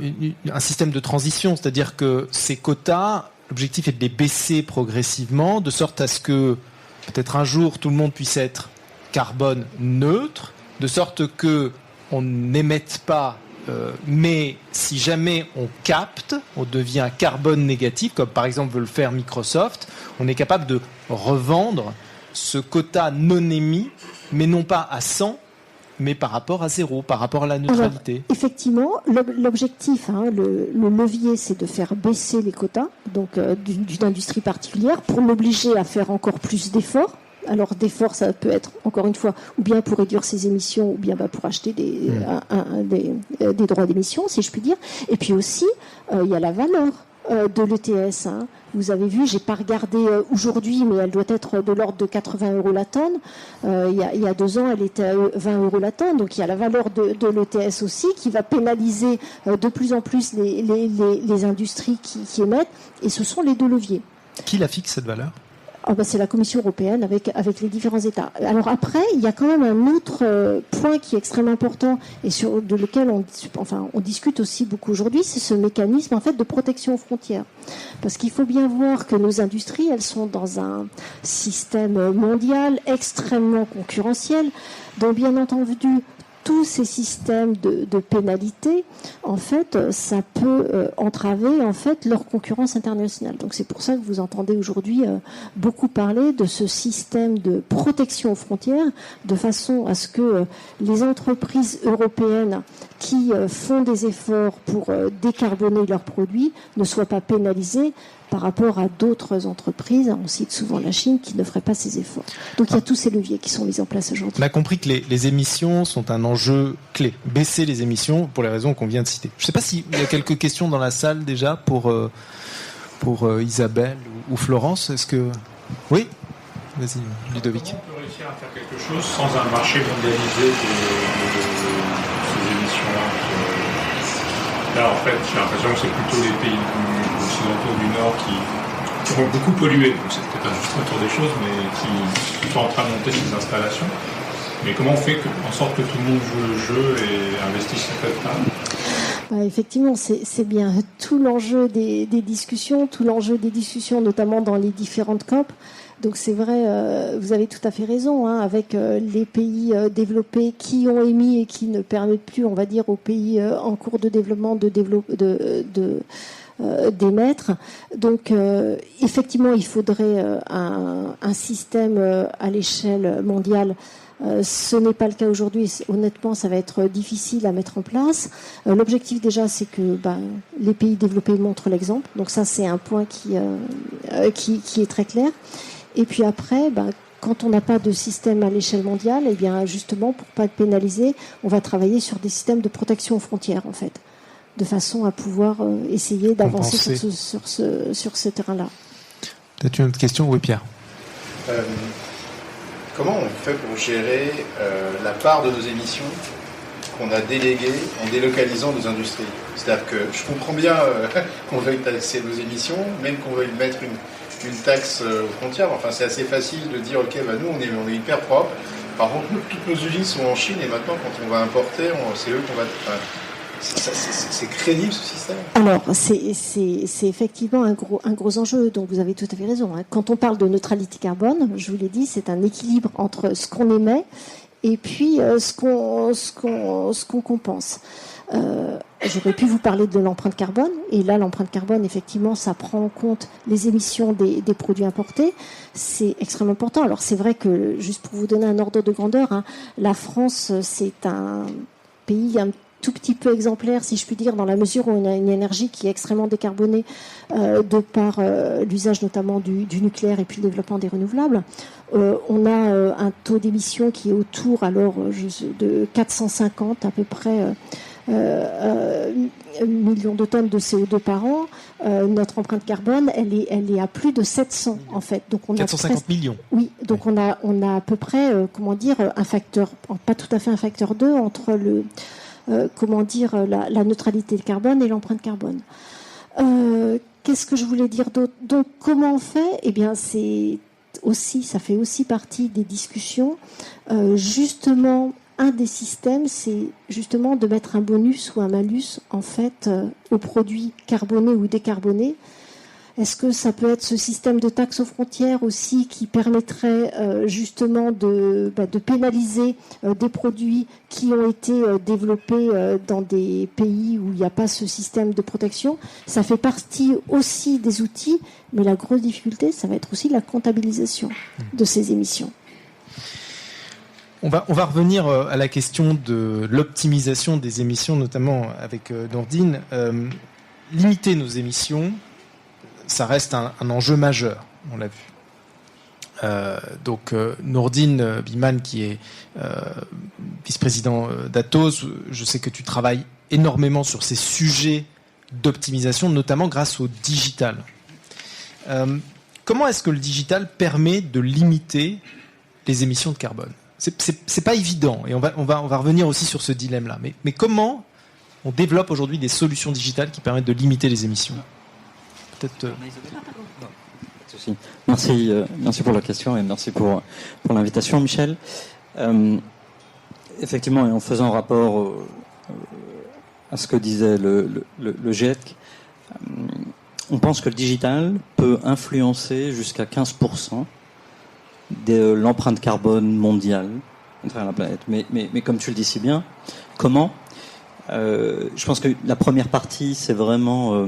Speaker 1: système de transition, c'est-à-dire que ces quotas, l'objectif est de les baisser progressivement, de sorte à ce que peut-être un jour tout le monde puisse être carbone neutre, de sorte que on n'émette pas, mais si jamais on capte, on devient carbone négatif, comme par exemple veut le faire Microsoft, on est capable de revendre ce quota non émis, mais non pas à 100, mais par rapport à 0, par rapport à la neutralité.
Speaker 2: Alors, effectivement, l'objectif, le levier, c'est de faire baisser les quotas donc d'une industrie particulière pour l'obliger à faire encore plus d'efforts. Alors d'efforts, ça peut être, encore une fois, ou bien pour réduire ses émissions, ou bien pour acheter des droits d'émission, si je puis dire. Et puis aussi, il y a la valeur de l'ETS. Vous avez vu, j'ai pas regardé aujourd'hui, mais elle doit être de l'ordre de 80 € la tonne. Il y a 2 ans, elle était à 20 € la tonne. Donc il y a la valeur de l'ETS aussi qui va pénaliser de plus en plus les industries qui émettent. Et ce sont les 2 leviers.
Speaker 1: Qui la fixe, cette valeur ?
Speaker 2: C'est la Commission européenne avec les différents États. Alors après, il y a quand même un autre point qui est extrêmement important et de lequel on discute aussi beaucoup aujourd'hui, c'est ce mécanisme en fait de protection aux frontières. Parce qu'il faut bien voir que nos industries, elles sont dans un système mondial extrêmement concurrentiel, dont bien entendu tous ces systèmes de pénalité, en fait, ça peut entraver en fait leur concurrence internationale. Donc c'est pour ça que vous entendez aujourd'hui beaucoup parler de ce système de protection aux frontières, de façon à ce que les entreprises européennes qui font des efforts pour décarboner leurs produits ne soient pas pénalisées par rapport à d'autres entreprises, on cite souvent la Chine, qui ne ferait pas ces efforts. Donc il y a tous ces leviers qui sont mis en place aujourd'hui.
Speaker 1: On a compris que les émissions sont un enjeu clé. Baisser les émissions pour les raisons qu'on vient de citer. Je ne sais pas s'il y a quelques questions dans la salle déjà pour Isabelle ou Florence. Est-ce que... Oui ? Vas-y, Ludovic.
Speaker 4: Comment on peut réussir à faire quelque chose sans un marché mondialisé de ces émissions-là ? Là, en fait, j'ai l'impression que c'est plutôt les pays occidentaux du Nord qui vont beaucoup polluer. Donc, c'est peut-être un juste retour des choses, mais qui sont en train de monter ces installations. Mais comment on fait en sorte que tout le monde joue le jeu et investisse en fait là ?
Speaker 2: Effectivement, c'est bien tout l'enjeu des discussions, notamment dans les différentes COP. Donc c'est vrai, vous avez tout à fait raison, avec les pays développés qui ont émis et qui ne permettent plus, on va dire, aux pays en cours de développement d'émettre. Donc effectivement, il faudrait un système à l'échelle mondiale. Ce n'est pas le cas aujourd'hui. Honnêtement, ça va être difficile à mettre en place. L'objectif déjà, c'est que les pays développés montrent l'exemple. Donc ça, c'est un point qui est très clair. Et puis après, quand on n'a pas de système à l'échelle mondiale, eh bien justement, pour pas être pénalisé, on va travailler sur des systèmes de protection aux frontières, en fait, de façon à pouvoir essayer d'avancer sur ce terrain-là.
Speaker 1: Peut-être une autre question, oui, Pierre.
Speaker 5: Comment on fait pour gérer la part de nos émissions qu'on a déléguées en délocalisant nos industries ? C'est-à-dire que je comprends bien qu'on veuille taxer nos émissions, même qu'on veuille mettre une taxe aux frontières. Enfin, c'est assez facile de dire, ok, nous, on est hyper propre. Par contre, toutes nos usines sont en Chine et maintenant, quand on va importer, c'est eux qu'on va... c'est crédible, ce système ?
Speaker 2: Alors, c'est effectivement un gros enjeu, donc vous avez tout à fait raison. Quand on parle de neutralité carbone, je vous l'ai dit, c'est un équilibre entre ce qu'on émet et puis ce qu'on compense. J'aurais pu vous parler de l'empreinte carbone, et là l'empreinte carbone, effectivement, ça prend en compte les émissions des produits importés. C'est extrêmement important. Alors c'est vrai que, juste pour vous donner un ordre de grandeur, la France, c'est un pays un tout petit peu exemplaire, si je puis dire, dans la mesure où on a une énergie qui est extrêmement décarbonée de par l'usage notamment du nucléaire et puis le développement des renouvelables. On a un taux d'émission qui est autour de 450 à peu près millions de tonnes de CO2 par an. Notre empreinte carbone, elle est à plus de 700 en fait. Donc on
Speaker 1: 450 millions.
Speaker 2: Oui, donc on a à peu près un facteur, pas tout à fait un facteur 2 entre la neutralité de carbone et l'empreinte carbone. Qu'est-ce que je voulais dire d'autre ? Donc comment on fait ? Eh bien ça fait aussi partie des discussions. Justement, un des systèmes, c'est justement de mettre un bonus ou un malus en fait aux produits carbonés ou décarbonés. Est-ce que ça peut être ce système de taxe aux frontières aussi qui permettrait justement de pénaliser des produits qui ont été développés dans des pays où il n'y a pas ce système de protection ? Ça fait partie aussi des outils, mais la grosse difficulté, ça va être aussi la comptabilisation de ces émissions.
Speaker 1: On va revenir à la question de l'optimisation des émissions, notamment avec Nourdine. Limiter nos émissions, ça reste un enjeu majeur, on l'a vu. Donc Nourdine Bihmane, qui est vice-président d'Atos, je sais que tu travailles énormément sur ces sujets d'optimisation, notamment grâce au digital. Comment est-ce que le digital permet de limiter les émissions de carbone ? C'est pas évident, et on va revenir aussi sur ce dilemme-là. Mais comment on développe aujourd'hui des solutions digitales qui permettent de limiter les émissions ? Peut-être.
Speaker 6: Merci pour la question et merci pour l'invitation, Michel. Effectivement, en faisant rapport à ce que disait le GIEC, on pense que le digital peut influencer jusqu'à 15% de l'empreinte carbone mondiale à travers la planète. Mais comme tu le dis si bien, comment ? Je pense que la première partie, c'est vraiment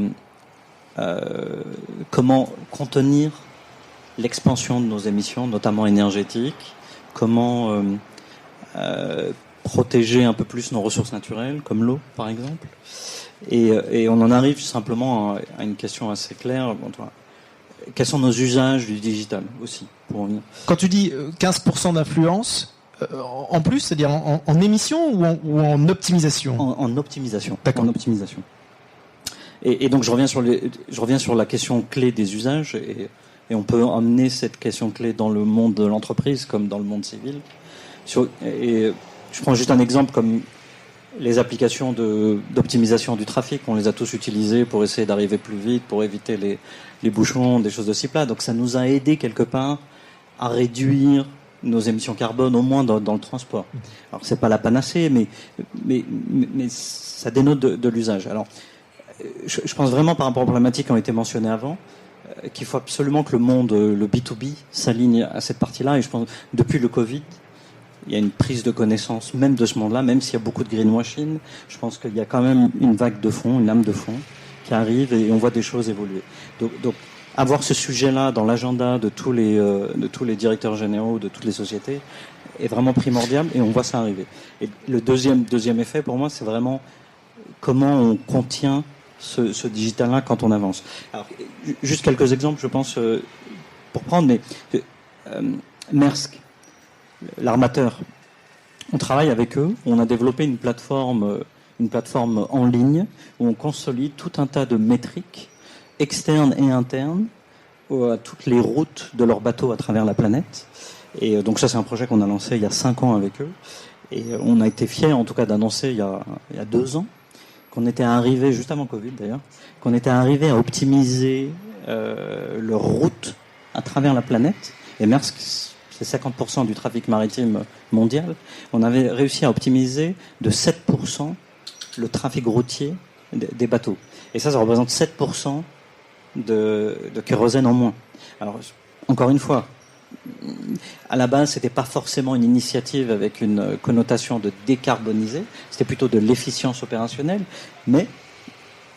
Speaker 6: comment contenir l'expansion de nos émissions, notamment énergétiques, comment protéger un peu plus nos ressources naturelles, comme l'eau, par exemple. Et on en arrive simplement à une question assez claire. Quels sont nos usages du digital aussi, pour revenir.
Speaker 1: Quand tu dis 15% d'influence, en plus, c'est-à-dire en émission ou en optimisation ?
Speaker 6: En optimisation.
Speaker 1: D'accord.
Speaker 6: En optimisation. Et donc je reviens sur la question clé des usages, et on peut emmener cette question clé dans le monde de l'entreprise comme dans le monde civil. Et je prends juste un exemple comme les applications d'optimisation du trafic. On les a tous utilisées pour essayer d'arriver plus vite, pour éviter les bouchons, des choses de ce type-là. Donc ça nous a aidé quelque part à réduire nos émissions carbone, au moins dans le transport. Alors c'est pas la panacée, mais ça dénote de l'usage. Alors je pense vraiment par rapport aux problématiques qui ont été mentionnées avant, qu'il faut absolument que le monde, le B2B, s'aligne à cette partie-là. Et je pense depuis le Covid, il y a une prise de connaissance même de ce monde-là, même s'il y a beaucoup de greenwashing. Je pense qu'il y a quand même une vague de fond, une lame de fond qui arrive et on voit des choses évoluer. Donc avoir ce sujet-là dans l'agenda de tous les directeurs généraux de toutes les sociétés est vraiment primordial et on voit ça arriver. Et le deuxième effet pour moi, c'est vraiment comment on contient ce digital-là quand on avance. Alors, juste quelques exemples, je pense, pour prendre, mais Maersk, l'armateur, on travaille avec eux, on a développé une plateforme en ligne où on consolide tout un tas de métriques externes et internes à toutes les routes de leurs bateaux à travers la planète. Et donc ça, c'est un projet qu'on a lancé il y a 5 ans avec eux. Et on a été fiers, en tout cas, d'annoncer il y a 2 ans, qu'on était arrivé, juste avant Covid d'ailleurs, qu'on était arrivé à optimiser leurs routes à travers la planète. Et Maersk, c'est 50% du trafic maritime mondial. On avait réussi à optimiser de 7% le trafic routier des bateaux. Et ça représente 7% de kérosène en moins. Alors, encore une fois, à la base, c'était pas forcément une initiative avec une connotation de décarboniser, c'était plutôt de l'efficience opérationnelle, mais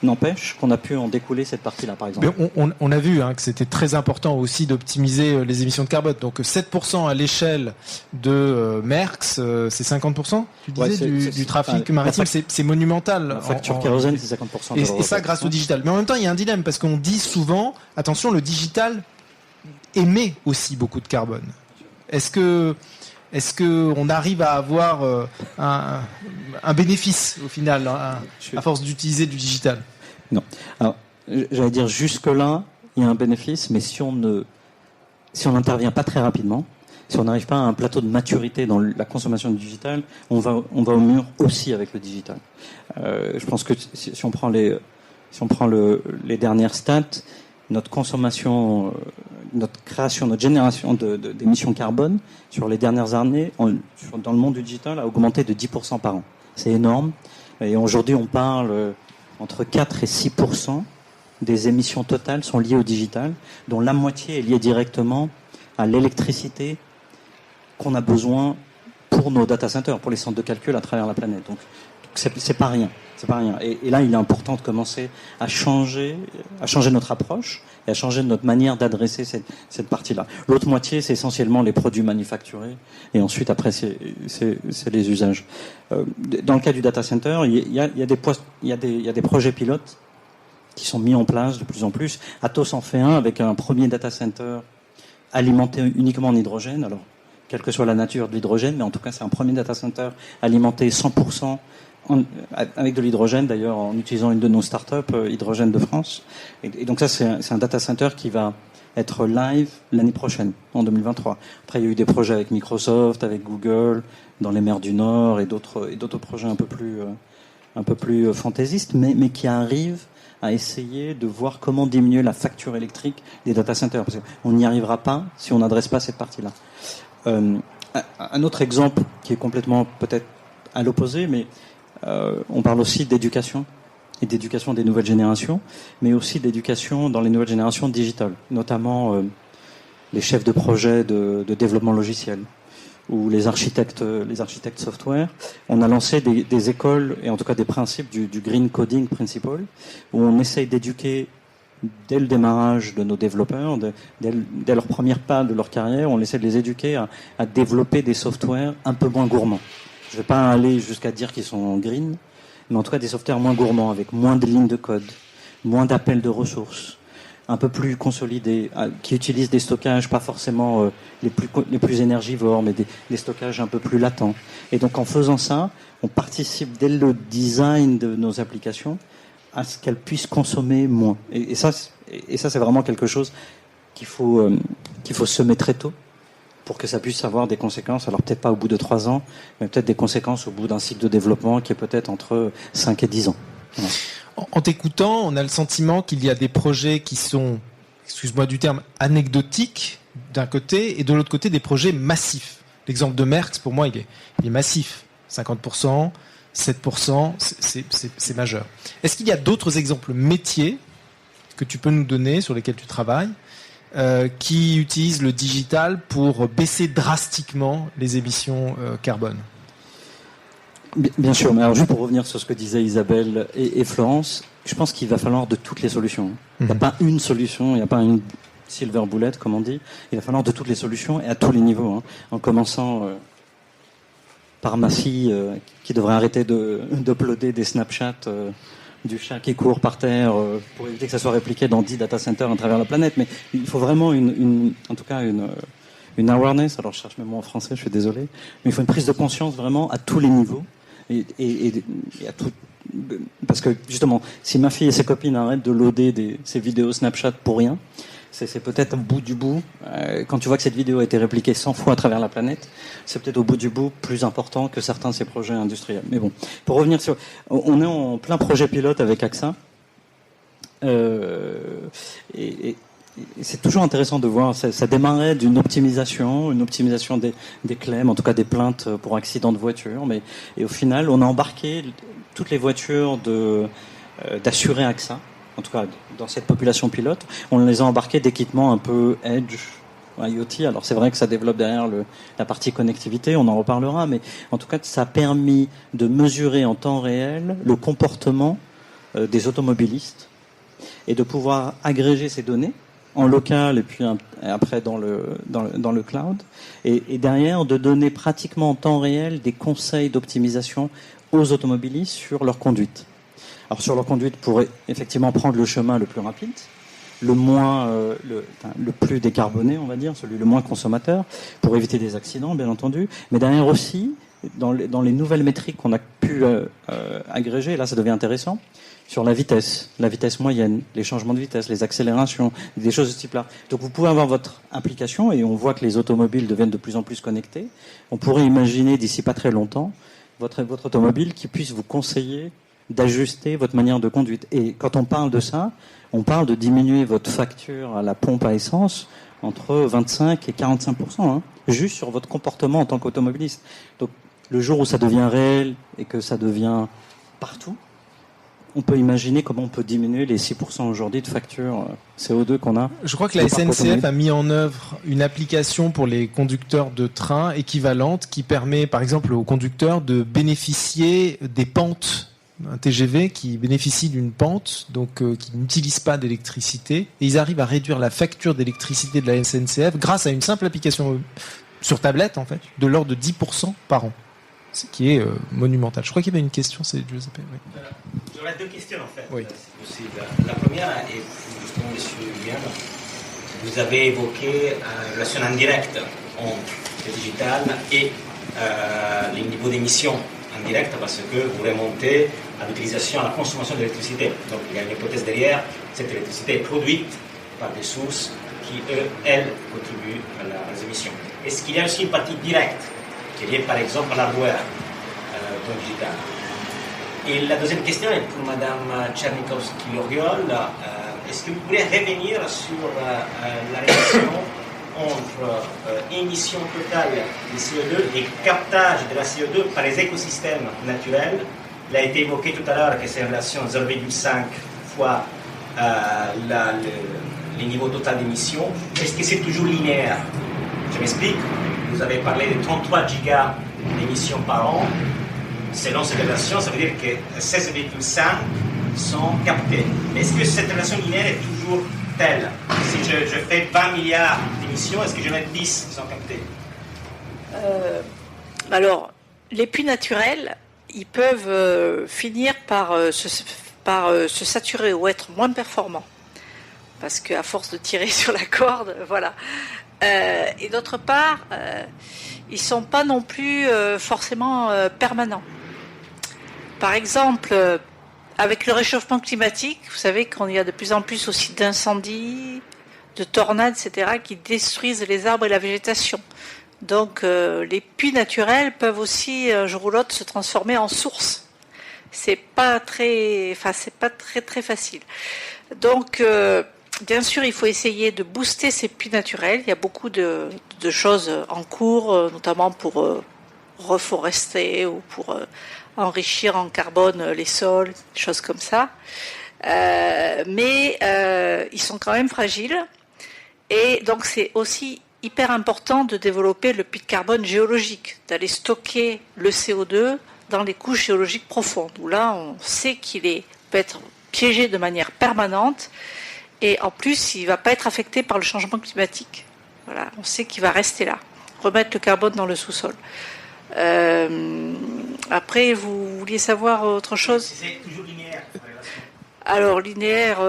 Speaker 6: n'empêche qu'on a pu en découler cette partie-là, par exemple.
Speaker 1: Mais on a vu que c'était très important aussi d'optimiser les émissions de carbone. Donc 7% à l'échelle de Maersk, c'est 50%, tu disais, du trafic maritime, c'est monumental.
Speaker 6: La facture kérosène, c'est 50%.
Speaker 1: Et ça grâce au digital. Mais en même temps, il y a un dilemme, parce qu'on dit souvent, attention, le digital émet aussi beaucoup de carbone. Est-ce que on arrive à avoir un bénéfice au final à force d'utiliser du digital ?
Speaker 6: Non. Alors, j'allais dire jusque-là, il y a un bénéfice, mais si on n'intervient pas très rapidement, si on n'arrive pas à un plateau de maturité dans la consommation du digital, on va au mur aussi avec le digital. Je pense que si on prend les dernières stats, notre consommation, notre création, notre génération d'émissions carbone sur les dernières années, dans le monde du digital, a augmenté de 10% par an. C'est énorme. Et aujourd'hui, on parle entre 4 et 6% des émissions totales sont liées au digital, dont la moitié est liée directement à l'électricité qu'on a besoin pour nos data centers, pour les centres de calcul à travers la planète. Donc c'est pas rien. C'est pas rien. Et là, il est important de commencer à changer notre approche et à changer notre manière d'adresser cette partie-là. L'autre moitié, c'est essentiellement les produits manufacturés. Et ensuite, après, c'est les usages. Dans le cas du data center, il y a des projets pilotes qui sont mis en place de plus en plus. Atos en fait un avec un premier data center alimenté uniquement en hydrogène. Alors, quelle que soit la nature de l'hydrogène, mais en tout cas, c'est un premier data center alimenté 100% avec de l'hydrogène, d'ailleurs, en utilisant une de nos startups, Hydrogène de France. Et donc ça, c'est un data center qui va être live l'année prochaine, en 2023. Après, il y a eu des projets avec Microsoft, avec Google, dans les mers du Nord et d'autres projets un peu plus fantaisistes, mais qui arrivent à essayer de voir comment diminuer la facture électrique des data centers. Parce qu'on n'y arrivera pas si on n'adresse pas cette partie-là. Un autre exemple qui est complètement peut-être à l'opposé, mais on parle aussi d'éducation, et d'éducation des nouvelles générations, mais aussi d'éducation dans les nouvelles générations digitales, notamment les chefs de projet de développement logiciel ou les architectes software. On a lancé des écoles, et en tout cas des principes du Green Coding Principle, où on essaye d'éduquer dès le démarrage de nos développeurs, dès leur première pas de leur carrière, on essaie de les éduquer à développer des softwares un peu moins gourmands. Je ne vais pas aller jusqu'à dire qu'ils sont green, mais en tout cas des softwares moins gourmands, avec moins de lignes de code, moins d'appels de ressources, un peu plus consolidés, qui utilisent des stockages pas forcément les plus énergivores, mais des stockages un peu plus latents. Et donc en faisant ça, on participe dès le design de nos applications à ce qu'elles puissent consommer moins. Et ça, c'est vraiment quelque chose qu'il faut semer très tôt, pour que ça puisse avoir des conséquences, alors peut-être pas au bout de 3 ans, mais peut-être des conséquences au bout d'un cycle de développement qui est peut-être entre 5 et 10 ans. Voilà.
Speaker 1: En t'écoutant, on a le sentiment qu'il y a des projets qui sont, excuse-moi du terme, anecdotiques d'un côté, et de l'autre côté des projets massifs. L'exemple de Merckx, pour moi, il est massif. 50%, 7%, c'est majeur. Est-ce qu'il y a d'autres exemples métiers que tu peux nous donner, sur lesquels tu travailles, qui utilisent le digital pour baisser drastiquement les émissions carbone?
Speaker 6: Bien sûr, mais alors juste pour revenir sur ce que disaient Isabelle et Florence, je pense qu'il va falloir de toutes les solutions. Il n'y a pas une solution, il n'y a pas une silver bullet, comme on dit. Il va falloir de toutes les solutions et à tous les niveaux, en commençant par ma fille qui devrait arrêter d'uploader des Snapchats du chat qui court par terre pour éviter que ça soit répliqué dans 10 data centers à travers la planète. Mais il faut vraiment une awareness, alors je cherche même mot en français, je suis désolé, mais il faut une prise de conscience vraiment à tous les niveaux et à tout, parce que justement, si ma fille et ses copines arrêtent de loader ces vidéos Snapchat pour rien, c'est peut-être au bout du bout, quand tu vois que cette vidéo a été répliquée 100 fois à travers la planète, c'est peut-être au bout du bout plus important que certains de ces projets industriels. Mais bon, pour revenir sur... On est en plein projet pilote avec AXA, et c'est toujours intéressant de voir, ça démarrait d'une optimisation des claims, en tout cas des plaintes pour accidents de voiture, et au final, on a embarqué toutes les voitures d'assurés AXA, en tout cas dans cette population pilote, on les a embarqués d'équipements un peu Edge, IoT. Alors c'est vrai que ça développe derrière la partie connectivité, on en reparlera, mais en tout cas ça a permis de mesurer en temps réel le comportement des automobilistes et de pouvoir agréger ces données en local et puis après dans le cloud, et derrière de donner pratiquement en temps réel des conseils d'optimisation aux automobilistes sur leur conduite. Alors sur leur conduite pour effectivement prendre le chemin le plus rapide, le plus décarboné, on va dire, celui le moins consommateur, pour éviter des accidents, bien entendu, mais derrière aussi, dans les nouvelles métriques qu'on a pu agréger, là ça devient intéressant, sur la vitesse moyenne, les changements de vitesse, les accélérations, des choses de ce type-là. Donc vous pouvez avoir votre application, et on voit que les automobiles deviennent de plus en plus connectés. On pourrait imaginer d'ici pas très longtemps votre automobile qui puisse vous conseiller d'ajuster votre manière de conduite. Et quand on parle de ça, on parle de diminuer votre facture à la pompe à essence entre 25 et 45%, juste sur votre comportement en tant qu'automobiliste. Donc le jour où ça devient réel et que ça devient partout, on peut imaginer comment on peut diminuer les 6% aujourd'hui de facture CO2 qu'on a.
Speaker 1: Je crois que la SNCF a mis en œuvre une application pour les conducteurs de train équivalente qui permet par exemple aux conducteurs de bénéficier des pentes. Un TGV qui bénéficie d'une pente, donc qui n'utilise pas d'électricité, et ils arrivent à réduire la facture d'électricité de la SNCF grâce à une simple application sur tablette, en fait, de l'ordre de 10% par an, ce qui est monumental. Je crois qu'il y avait une question, c'est Giuseppe. Oui.
Speaker 7: J'aurais 2 questions, en fait,
Speaker 1: oui.
Speaker 7: Si possible. La première est, justement, monsieur Yann, vous avez évoqué la relation indirecte entre le digital et les niveaux d'émissions indirectes, parce que vous remontez à l'utilisation, à la consommation d'électricité. Donc il y a une hypothèse derrière, cette électricité est produite par des sources qui, elles, contribuent à les émissions. Est-ce qu'il y a aussi une partie directe, qui est liée par exemple à l'hardware digital? Et la deuxième question est pour Mme Tchernikovski-Loriol. Est-ce que vous pourriez revenir sur la relation entre émission totale de CO2 et captage de la CO2 par les écosystèmes naturels? Il a été évoqué tout à l'heure que c'est une relation 0,5 fois les niveaux total d'émissions. Est-ce que c'est toujours linéaire? Je m'explique. Vous avez parlé de 33 gigas d'émissions par an. Selon cette relation, ça veut dire que 16,5 sont captés. Est-ce que cette relation linéaire est toujours telle? Si je fais 20 milliards d'émissions, est-ce que je vais mettre 10 qui sont captés?
Speaker 3: Alors, les puits naturels, ils peuvent finir par se saturer ou être moins performants. Parce qu'à force de tirer sur la corde, voilà. Et d'autre part, ils ne sont pas non plus forcément permanents. Par exemple, avec le réchauffement climatique, vous savez qu'il y a de plus en plus aussi d'incendies, de tornades, etc., qui détruisent les arbres et la végétation. Donc les puits naturels peuvent aussi, un jour ou l'autre, se transformer en source. C'est pas très facile. Donc, bien sûr, il faut essayer de booster ces puits naturels. Il y a beaucoup de choses en cours, notamment pour reforester ou pour enrichir en carbone les sols, des choses comme ça. Mais ils sont quand même fragiles. Et donc, c'est aussi hyper important de développer le puits de carbone géologique, d'aller stocker le CO2 dans les couches géologiques profondes, où là, on sait qu'il peut être piégé de manière permanente. Et en plus, il ne va pas être affecté par le changement climatique. Voilà, on sait qu'il va rester là. Remettre le carbone dans le sous-sol. Après, vous vouliez savoir autre chose?
Speaker 7: C'est toujours linéaire.
Speaker 3: Alors, linéaire...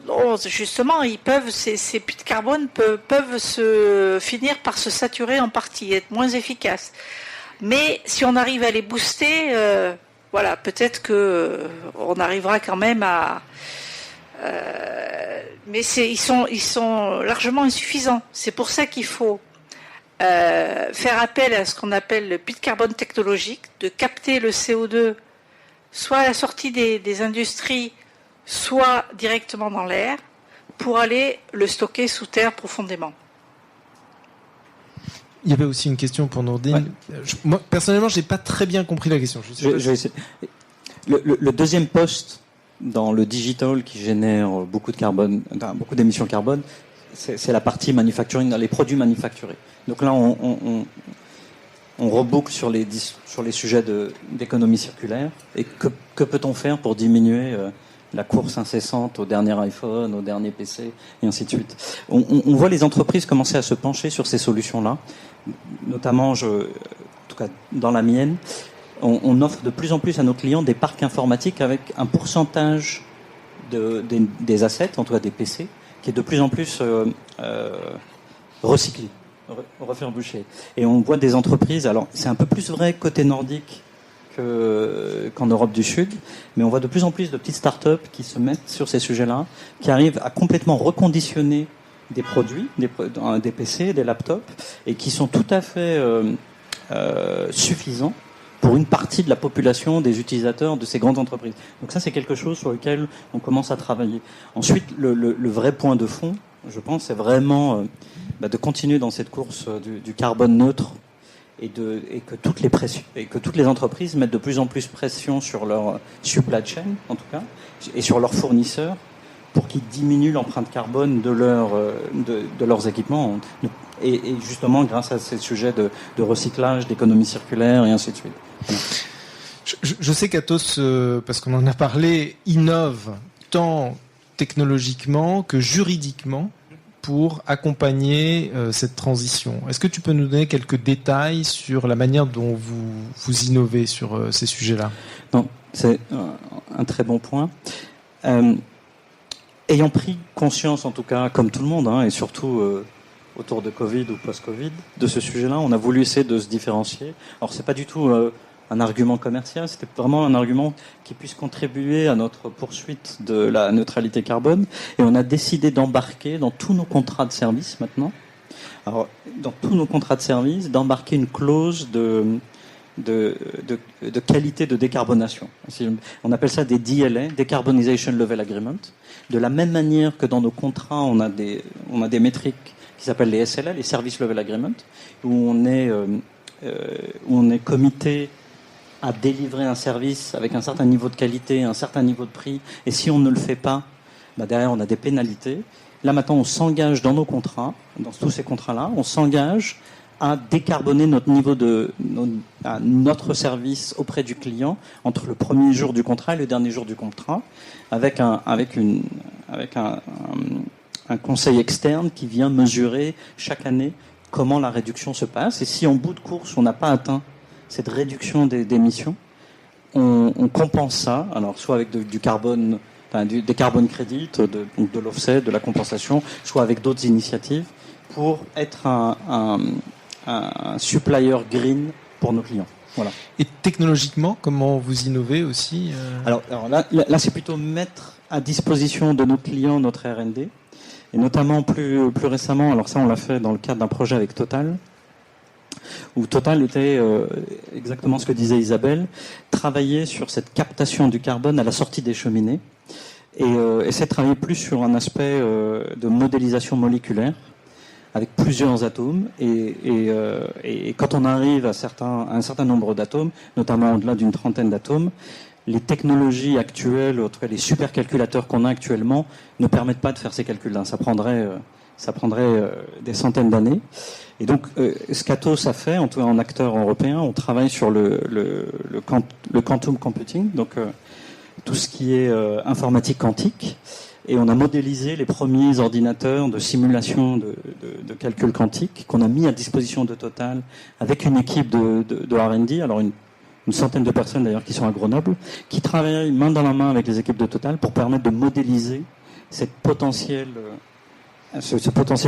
Speaker 3: non, justement, ces puits de carbone peuvent se finir par se saturer en partie, être moins efficaces. Mais si on arrive à les booster, voilà, peut-être qu'on arrivera quand même à... mais ils sont largement insuffisants. C'est pour ça qu'il faut faire appel à ce qu'on appelle le puits de carbone technologique, de capter le CO2 soit à la sortie des industries, soit directement dans l'air, pour aller le stocker sous terre profondément.
Speaker 1: Il y avait aussi une question pour Nourdine. Ouais. Moi, personnellement, je n'ai pas très bien compris la question.
Speaker 6: Je vais essayer. Le deuxième poste dans le digital qui génère beaucoup de carbone, beaucoup d'émissions de carbone, c'est la partie manufacturing, les produits manufacturés. Donc là, on reboucle sur les sujets d'économie circulaire. Et que peut-on faire pour diminuer la course incessante au dernier iPhone, au dernier PC, et ainsi de suite. On voit les entreprises commencer à se pencher sur ces solutions-là, notamment, en tout cas dans la mienne, on offre de plus en plus à nos clients des parcs informatiques avec un pourcentage des assets, en tout cas des PC, qui est de plus en plus recyclé, refurbished. Et on voit des entreprises, alors c'est un peu plus vrai côté nordique qu'en Europe du Sud, mais on voit de plus en plus de petites startups qui se mettent sur ces sujets-là, qui arrivent à complètement reconditionner des produits, des PC, des laptops, et qui sont tout à fait suffisants pour une partie de la population des utilisateurs de ces grandes entreprises. Donc ça, c'est quelque chose sur lequel on commence à travailler. Ensuite, le vrai point de fond, je pense, c'est vraiment de continuer dans cette course du carbone neutre, et que toutes les entreprises mettent de plus en plus pression sur leur supply chain, en tout cas, et sur leurs fournisseurs, pour qu'ils diminuent l'empreinte carbone de leurs équipements, et justement grâce à ces sujets de recyclage, d'économie circulaire, et ainsi de suite.
Speaker 1: Je sais qu'Atos, parce qu'on en a parlé, innove tant technologiquement que juridiquement pour accompagner cette transition. Est-ce que tu peux nous donner quelques détails sur la manière dont vous innovez sur ces sujets-là?
Speaker 6: Non, c'est un très bon point. Ayant pris conscience, en tout cas, comme tout le monde, et surtout autour de Covid ou post-Covid, de ce sujet-là, on a voulu essayer de se différencier. Alors, c'est pas du tout un argument commercial, c'était vraiment un argument qui puisse contribuer à notre poursuite de la neutralité carbone. Et on a décidé d'embarquer dans tous nos contrats de service maintenant, alors, dans tous nos contrats de service, d'embarquer une clause de qualité de décarbonation. On appelle ça des DLA, Decarbonization Level Agreement. De la même manière que dans nos contrats, on a des métriques qui s'appellent les SLA, les Service Level Agreement, où on est comité à délivrer un service avec un certain niveau de qualité, un certain niveau de prix, et si on ne le fait pas, derrière on a des pénalités. Là maintenant, on s'engage dans nos contrats, dans tous ces contrats-là, on s'engage à décarboner notre service auprès du client entre le premier jour du contrat et le dernier jour du contrat, avec un conseil externe qui vient mesurer chaque année comment la réduction se passe. Et si en bout de course, on n'a pas atteint cette réduction d'émissions, on compense ça, alors soit avec du carbone, des carbone crédits, de l'offset, de la compensation, soit avec d'autres initiatives pour être un supplier green pour nos clients. Voilà.
Speaker 1: Et technologiquement, comment vous innovez aussi
Speaker 6: Alors là, c'est plutôt mettre à disposition de nos clients notre R&D, et notamment plus récemment, alors ça on l'a fait dans le cadre d'un projet avec Total, où Total était exactement ce que disait Isabelle, travailler sur cette captation du carbone à la sortie des cheminées, et essayer de travailler plus sur un aspect de modélisation moléculaire, avec plusieurs atomes, et quand on arrive à un certain nombre d'atomes, notamment au-delà d'une trentaine d'atomes, les technologies actuelles, en tout cas les supercalculateurs qu'on a actuellement, ne permettent pas de faire ces calculs-là. Ça prendrait des centaines d'années. Et donc, ce qu'Atos a fait, en tout cas en acteur européen, on travaille sur le quantum computing, donc tout ce qui est informatique quantique. Et on a modélisé les premiers ordinateurs de simulation de calcul quantique qu'on a mis à disposition de Total avec une équipe de R&D, alors une centaine de personnes d'ailleurs qui sont à Grenoble, qui travaillent main dans la main avec les équipes de Total pour permettre de modéliser ce potentiel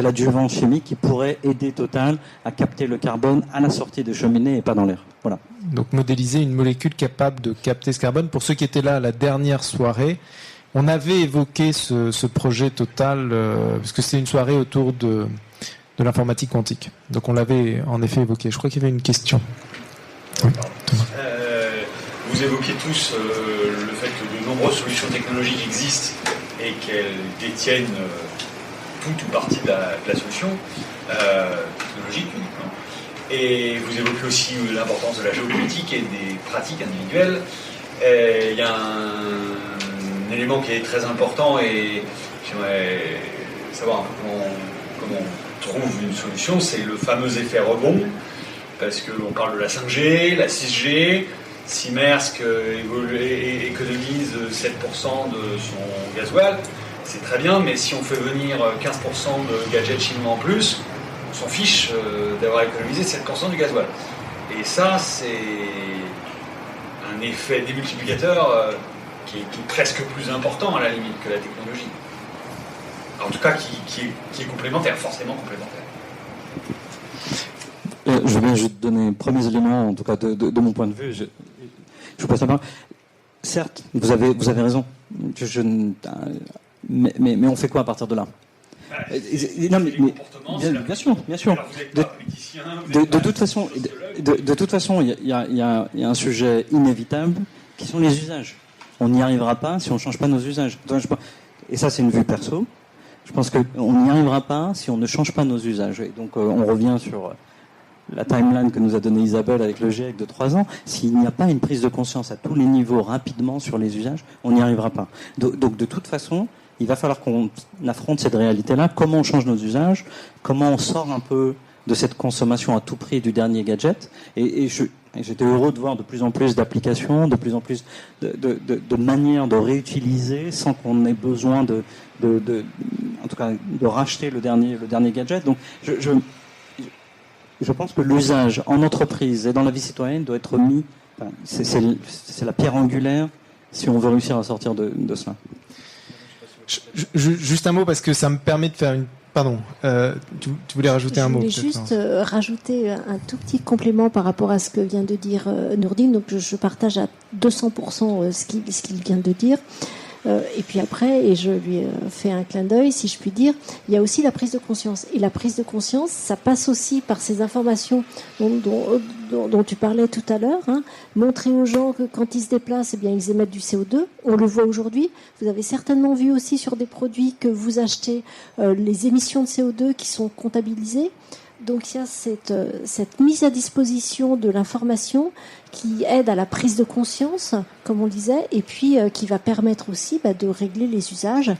Speaker 6: adjuvant chimique qui pourrait aider Total à capter le carbone à la sortie des cheminées et pas dans l'air. Voilà.
Speaker 1: Donc modéliser une molécule capable de capter ce carbone. Pour ceux qui étaient là à la dernière soirée, on avait évoqué ce projet Total, parce que c'était une soirée autour de l'informatique quantique. Donc on l'avait en effet évoqué. Je crois qu'il y avait une question. Oui,
Speaker 8: vous évoquez tous le fait que de nombreuses solutions technologiques existent et qu'elles détiennent tout ou partie de la solution technologique uniquement. Et vous évoquez aussi l'importance de la géopolitique et des pratiques individuelles. Il y a un élément qui est très important et j'aimerais savoir un peu comment on trouve une solution, c'est le fameux effet rebond. Parce qu'on parle de la 5G, la 6G, si Maersk économise 7% de son gasoil, c'est très bien, mais si on fait venir 15% de gadgets chinois en plus, on s'en fiche d'avoir économisé 7% du gasoil. Et ça, c'est un effet démultiplicateur qui est presque plus important à la limite que la technologie. En tout cas, qui est complémentaire, forcément complémentaire.
Speaker 6: Je vais juste donner les premiers éléments, en tout cas de mon point de vue. Je vous passe la parole. Certes, vous avez raison. Mais on fait quoi à partir de là? Bien sûr. De toute façon, il y a un sujet inévitable qui sont les usages. On n'y arrivera pas si on ne change pas nos usages. Et ça, c'est une vue perso. Je pense qu'on n'y arrivera pas si on ne change pas nos usages. Et donc, on revient sur la timeline que nous a donnée Isabelle avec le GIEC de 3 ans. S'il n'y a pas une prise de conscience à tous les niveaux rapidement sur les usages, on n'y arrivera pas. Donc, de toute façon, il va falloir qu'on affronte cette réalité-là. Comment on change nos usages? Comment on sort un peu de cette consommation à tout prix du dernier gadget? Et j'étais heureux de voir de plus en plus d'applications, de plus en plus de manières de réutiliser sans qu'on ait besoin en tout cas, de racheter le dernier gadget. Donc, je pense que l'usage en entreprise et dans la vie citoyenne doit être mis. C'est la pierre angulaire si on veut réussir à sortir de cela.
Speaker 1: Juste un mot parce que ça me permet de faire Pardon, tu voulais rajouter un mot?
Speaker 2: Je voulais juste rajouter un tout petit complément par rapport à ce que vient de dire Nourdine. Donc je partage à 200% ce qu'il vient de dire. Et puis après, et je lui fais un clin d'œil, si je puis dire, il y a aussi la prise de conscience. Et la prise de conscience, ça passe aussi par ces informations dont tu parlais tout à l'heure. Montrer aux gens que quand ils se déplacent, eh bien, ils émettent du CO2. On le voit aujourd'hui. Vous avez certainement vu aussi sur des produits que vous achetez les émissions de CO2 qui sont comptabilisées. Donc il y a cette mise à disposition de l'information qui aide à la prise de conscience, comme on disait, et puis qui va permettre aussi de régler les usages.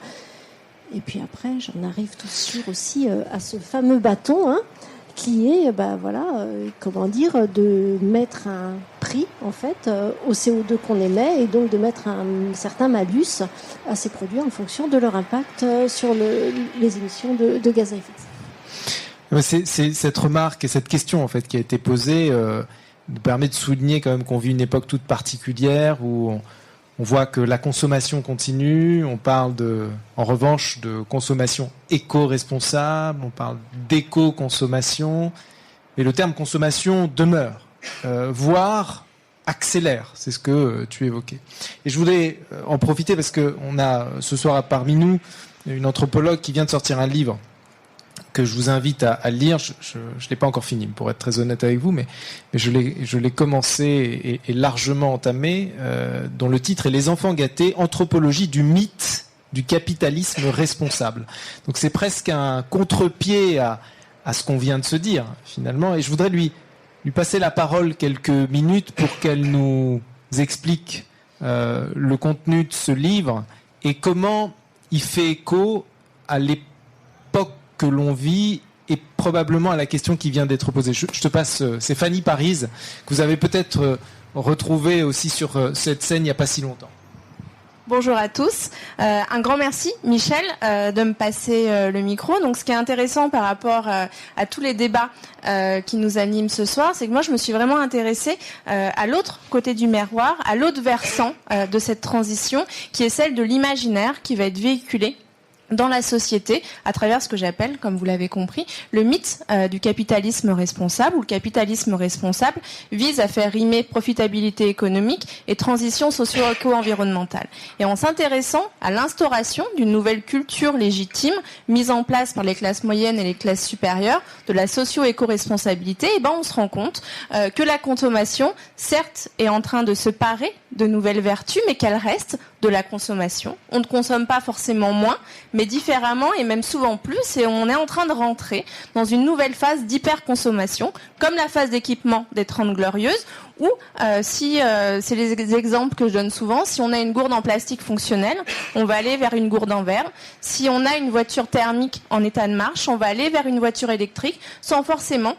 Speaker 2: Et puis après, j'en arrive tout de suite aussi à ce fameux bâton, qui est, de mettre un prix en fait au CO2 qu'on émet et donc de mettre un certain malus à ces produits en fonction de leur impact sur les émissions de gaz à effet de serre.
Speaker 1: C'est cette remarque et cette question en fait qui a été posée nous permet de souligner quand même qu'on vit une époque toute particulière où on voit que la consommation continue. On parle en revanche de consommation éco-responsable, on parle d'éco-consommation, et le terme consommation demeure, voire accélère. C'est ce que tu évoquais. Et je voulais en profiter parce que on a ce soir parmi nous une anthropologue qui vient de sortir un livre que je vous invite à lire. Je l'ai pas encore fini, pour être très honnête avec vous, mais je l'ai commencé et largement entamé, dont le titre est « Les enfants gâtés, anthropologie du mythe du capitalisme responsable ». Donc c'est presque un contre-pied à ce qu'on vient de se dire, finalement, et je voudrais lui passer la parole quelques minutes pour qu'elle nous explique le contenu de ce livre et comment il fait écho à l'époque que l'on vit et probablement à la question qui vient d'être posée. Je te passe, c'est Fanny Parise, que vous avez peut-être retrouvée aussi sur cette scène il n'y a pas si longtemps.
Speaker 9: Bonjour à tous. Un grand merci, Michel, de me passer le micro. Donc, ce qui est intéressant par rapport à tous les débats qui nous animent ce soir, c'est que moi, je me suis vraiment intéressée à l'autre côté du miroir, à l'autre versant de cette transition, qui est celle de l'imaginaire qui va être véhiculé dans la société, à travers ce que j'appelle, comme vous l'avez compris, le mythe du capitalisme responsable, où le capitalisme responsable vise à faire rimer profitabilité économique et transition socio-éco-environnementale. Et en s'intéressant à l'instauration d'une nouvelle culture légitime, mise en place par les classes moyennes et les classes supérieures, de la socio-éco-responsabilité, on se rend compte que la consommation, certes, est en train de se parer de nouvelles vertus, mais qu'elle reste de la consommation. On ne consomme pas forcément moins, mais différemment et même souvent plus, et on est en train de rentrer dans une nouvelle phase d'hyperconsommation, comme la phase d'équipement des 30 Glorieuses, où c'est les exemples que je donne souvent, si on a une gourde en plastique fonctionnelle, on va aller vers une gourde en verre. Si on a une voiture thermique en état de marche, on va aller vers une voiture électrique, sans forcément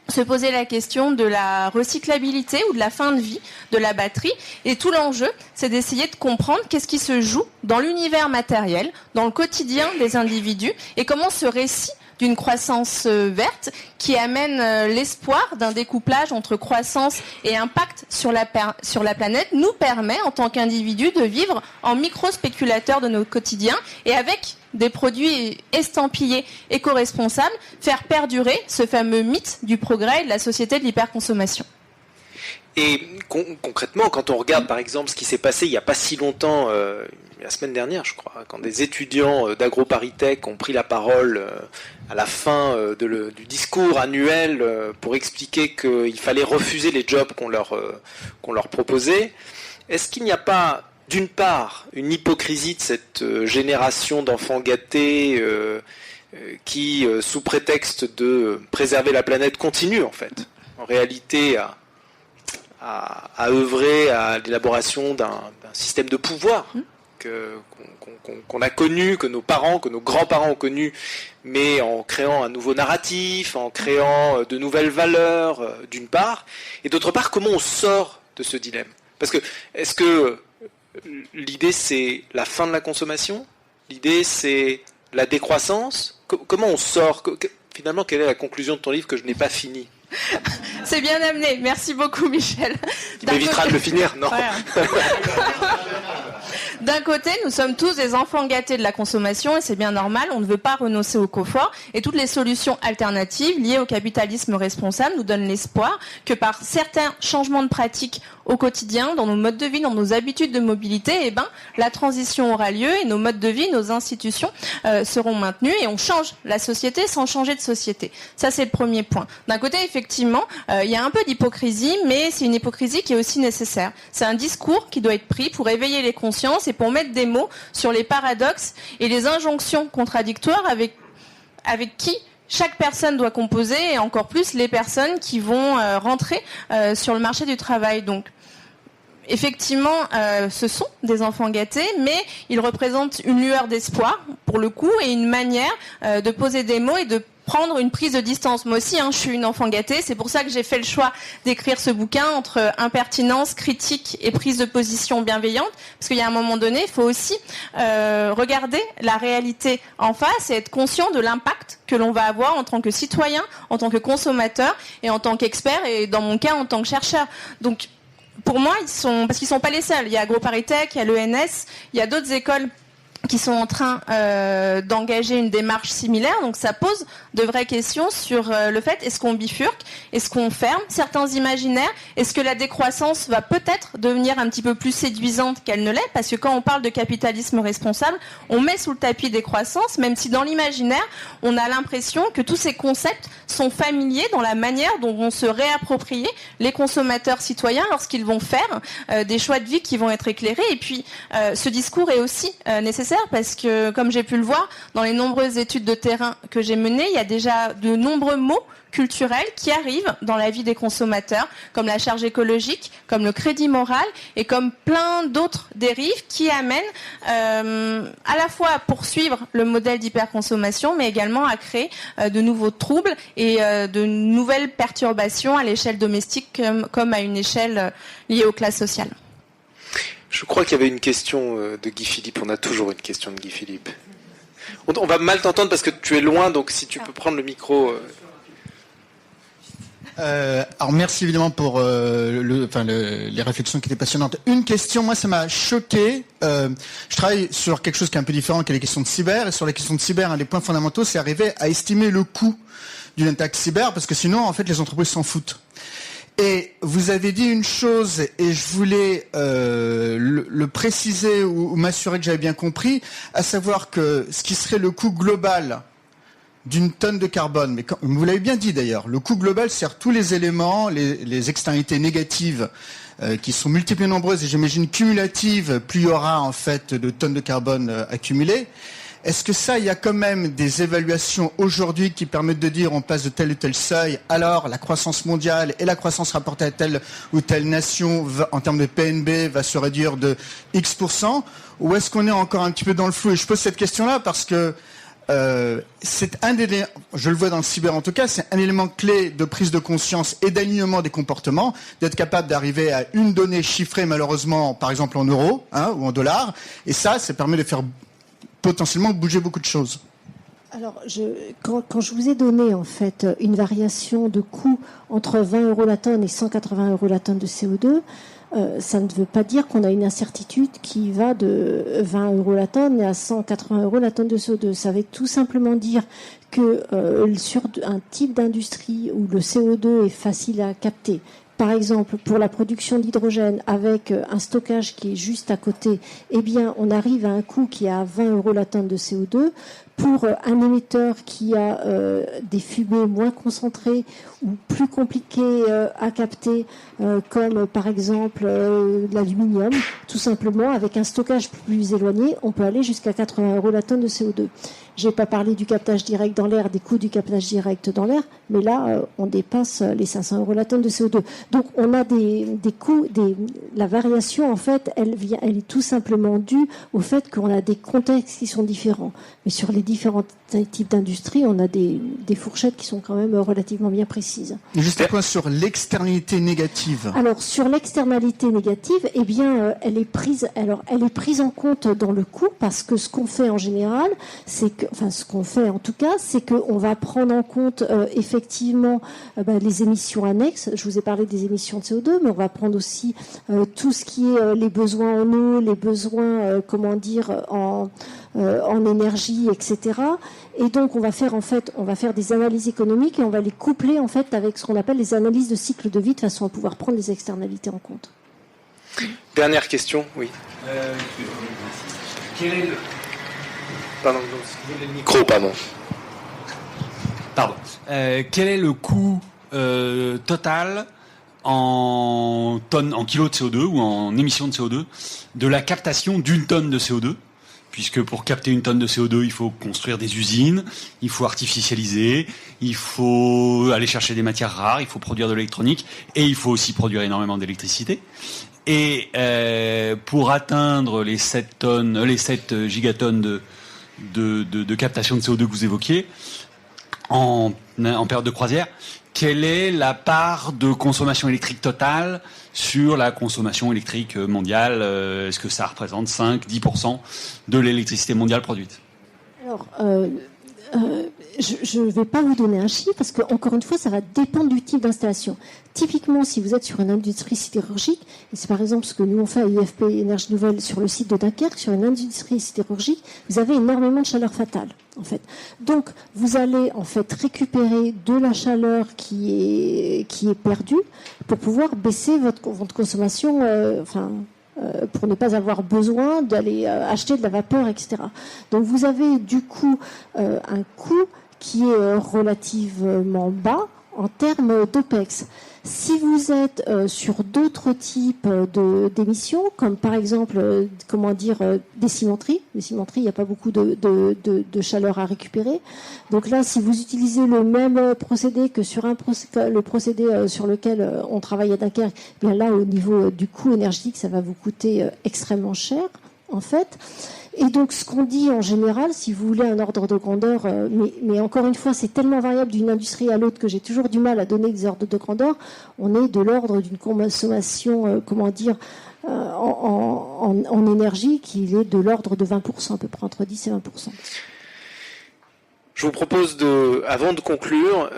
Speaker 9: se poser la question de la recyclabilité ou de la fin de vie de la batterie. Et tout l'enjeu, c'est d'essayer de comprendre qu'est-ce qui se joue dans l'univers matériel, dans le quotidien des individus, et comment ce récit d'une croissance verte qui amène l'espoir d'un découplage entre croissance et impact sur la planète nous permet, en tant qu'individus, de vivre en micro-spéculateurs de notre quotidien et avec des produits estampillés éco-responsables, faire perdurer ce fameux mythe du progrès et de la société de l'hyperconsommation.
Speaker 10: Et concrètement, quand on regarde par exemple ce qui s'est passé il n'y a pas si longtemps, la semaine dernière je crois, quand des étudiants d'AgroParisTech ont pris la parole à la fin du discours annuel pour expliquer qu'il fallait refuser les jobs qu'on leur proposait, est-ce qu'il n'y a pas d'une part une hypocrisie de cette génération d'enfants gâtés qui, sous prétexte de préserver la planète, continue en fait, en réalité à œuvrer à l'élaboration d'un système de pouvoir qu'on a connu, que nos parents, que nos grands-parents ont connu, mais en créant un nouveau narratif, en créant de nouvelles valeurs, d'une part, et d'autre part, comment on sort de ce dilemme? Parce que, est-ce que l'idée c'est la fin de la consommation? L'idée c'est la décroissance? Comment on sort? Finalement, quelle est la conclusion de ton livre que je n'ai pas fini?
Speaker 9: C'est bien amené, merci beaucoup Michel.
Speaker 10: Tu m'éviteras de le finir, non?
Speaker 9: Voilà. D'un côté, nous sommes tous des enfants gâtés de la consommation et c'est bien normal, on ne veut pas renoncer au confort et toutes les solutions alternatives liées au capitalisme responsable nous donnent l'espoir que par certains changements de pratiques au quotidien, dans nos modes de vie, dans nos habitudes de mobilité, la transition aura lieu et nos modes de vie, nos institutions seront maintenus et on change la société sans changer de société. Ça, c'est le premier point. D'un côté, effectivement, il y a un peu d'hypocrisie, mais c'est une hypocrisie qui est aussi nécessaire. C'est un discours qui doit être pris pour éveiller les consciences et pour mettre des mots sur les paradoxes et les injonctions contradictoires avec qui chaque personne doit composer et encore plus les personnes qui vont rentrer sur le marché du travail. Donc, effectivement, ce sont des enfants gâtés, mais ils représentent une lueur d'espoir, pour le coup, et une manière de poser des mots et de prendre une prise de distance. Moi aussi, je suis une enfant gâtée. C'est pour ça que j'ai fait le choix d'écrire ce bouquin entre impertinence, critique et prise de position bienveillante. Parce qu'il y a un moment donné, il faut aussi regarder la réalité en face et être conscient de l'impact que l'on va avoir en tant que citoyen, en tant que consommateur et en tant qu'expert et dans mon cas, en tant que chercheur. Donc, pour moi, parce qu'ils sont pas les seuls. Il y a AgroParisTech, il y a l'ENS, il y a d'autres écoles qui sont en train d'engager une démarche similaire. Donc ça pose de vraies questions sur le fait, est-ce qu'on bifurque, est-ce qu'on ferme certains imaginaires, est-ce que la décroissance va peut-être devenir un petit peu plus séduisante qu'elle ne l'est, parce que quand on parle de capitalisme responsable, on met sous le tapis décroissance, même si dans l'imaginaire, on a l'impression que tous ces concepts sont familiers dans la manière dont vont se réapproprier les consommateurs citoyens lorsqu'ils vont faire des choix de vie qui vont être éclairés. Et puis, ce discours est aussi nécessaire parce que, comme j'ai pu le voir, dans les nombreuses études de terrain que j'ai menées, il y a déjà de nombreux mots culturels qui arrivent dans la vie des consommateurs, comme la charge écologique, comme le crédit moral et comme plein d'autres dérives qui amènent à la fois à poursuivre le modèle d'hyperconsommation, mais également à créer de nouveaux troubles et de nouvelles perturbations à l'échelle domestique comme à une échelle liée aux classes sociales.
Speaker 10: Je crois qu'il y avait une question de Guy Philippe. On a toujours une question de Guy Philippe. On va mal t'entendre parce que tu es loin, donc si tu peux prendre le micro.
Speaker 11: Alors merci évidemment pour les réflexions qui étaient passionnantes. Une question, moi ça m'a choqué. Je travaille sur quelque chose qui est un peu différent, qui est les questions de cyber. Et sur les questions de cyber, un des points fondamentaux, c'est arriver à estimer le coût d'une attaque cyber, parce que sinon, en fait, les entreprises s'en foutent. Et vous avez dit une chose, et je voulais le préciser ou m'assurer que j'avais bien compris, à savoir que ce qui serait le coût global d'une tonne de carbone, mais vous l'avez bien dit d'ailleurs, le coût global sert tous les éléments, les externalités négatives qui sont multiples et nombreuses, et j'imagine cumulatives, plus il y aura en fait de tonnes de carbone accumulées. Est-ce que ça, il y a quand même des évaluations aujourd'hui qui permettent de dire on passe de tel ou tel seuil, alors la croissance mondiale et la croissance rapportée à telle ou telle nation en termes de PNB va se réduire de X%, ou est-ce qu'on est encore un petit peu dans le flou? Et je pose cette question-là parce que c'est un des, je le vois dans le cyber en tout cas, c'est un élément clé de prise de conscience et d'alignement des comportements, d'être capable d'arriver à une donnée chiffrée malheureusement, par exemple en euros ou en dollars, et ça permet de faire potentiellement bouger beaucoup de choses.
Speaker 2: Alors, quand je vous ai donné en fait une variation de coût entre 20 € la tonne et 180 € la tonne de CO2, ça ne veut pas dire qu'on a une incertitude qui va de 20 € la tonne à 180 € la tonne de CO2. Ça veut tout simplement dire que sur un type d'industrie où le CO2 est facile à capter, par exemple, pour la production d'hydrogène avec un stockage qui est juste à côté, eh bien, on arrive à un coût qui est à 20 € la tonne de CO2. Pour un émetteur qui a des fumées moins concentrées ou plus compliquées à capter, comme par exemple l'aluminium, tout simplement, avec un stockage plus éloigné, on peut aller jusqu'à 80 € la tonne de CO2. Je n'ai pas parlé du captage direct dans l'air, des coûts du captage direct dans l'air, mais là, on dépasse les 500 € la tonne de CO2. Donc, on a des coûts, la variation, en fait, elle est tout simplement due au fait qu'on a des contextes qui sont différents. Mais sur les différents types d'industries, on a des fourchettes qui sont quand même relativement bien précises.
Speaker 11: Et juste un point sur l'externalité négative.
Speaker 2: Alors sur l'externalité négative, eh bien, elle est prise en compte dans le coût, parce que ce qu'on fait en général, c'est qu'on va prendre en compte effectivement les émissions annexes. Je vous ai parlé des émissions de CO2, mais on va prendre aussi tout ce qui est les besoins en eau, les besoins en énergie, etc. Et donc on va faire des analyses économiques et on va les coupler en fait avec ce qu'on appelle les analyses de cycle de vie, de façon à pouvoir prendre les externalités en compte.
Speaker 10: Dernière question, oui.
Speaker 12: Quel est le...
Speaker 10: Pardon, le micro, pardon.
Speaker 12: Pardon. Quel est le coût total en kilos de CO2 ou en émissions de CO2 de la captation d'une tonne de CO2, puisque pour capter une tonne de CO2, il faut construire des usines, il faut artificialiser, il faut aller chercher des matières rares, il faut produire de l'électronique et il faut aussi produire énormément d'électricité. Et pour atteindre les 7 gigatonnes de captation de CO2 que vous évoquiez en période de croisière, quelle est la part de consommation électrique totale sur la consommation électrique mondiale? Est-ce que ça représente 5-10% de l'électricité mondiale produite?
Speaker 2: Alors, je ne vais pas vous donner un chiffre, parce que encore une fois, ça va dépendre du type d'installation. Typiquement, si vous êtes sur une industrie sidérurgique, et c'est par exemple ce que nous on fait à IFP Énergie Nouvelle sur le site de Dunkerque, sur une industrie sidérurgique, vous avez énormément de chaleur fatale, en fait. Donc, vous allez en fait récupérer de la chaleur qui est perdue pour pouvoir baisser votre consommation, pour ne pas avoir besoin d'aller acheter de la vapeur, etc. Donc, vous avez du coup un coût qui est relativement bas en termes d'OPEX. Si vous êtes sur d'autres types d'émissions, comme par exemple, des cimenteries. Les cimenteries, il n'y a pas beaucoup de chaleur à récupérer. Donc là, si vous utilisez le même procédé que sur le procédé sur lequel on travaille à Dunkerque, bien là, au niveau du coût énergétique, ça va vous coûter extrêmement cher, en fait. Et donc, ce qu'on dit en général, si vous voulez un ordre de grandeur, mais encore une fois, c'est tellement variable d'une industrie à l'autre que j'ai toujours du mal à donner des ordres de grandeur. On est de l'ordre d'une consommation, en énergie qui est de l'ordre de 20%, à peu près entre 10 et 20%.
Speaker 10: Je vous propose avant de conclure,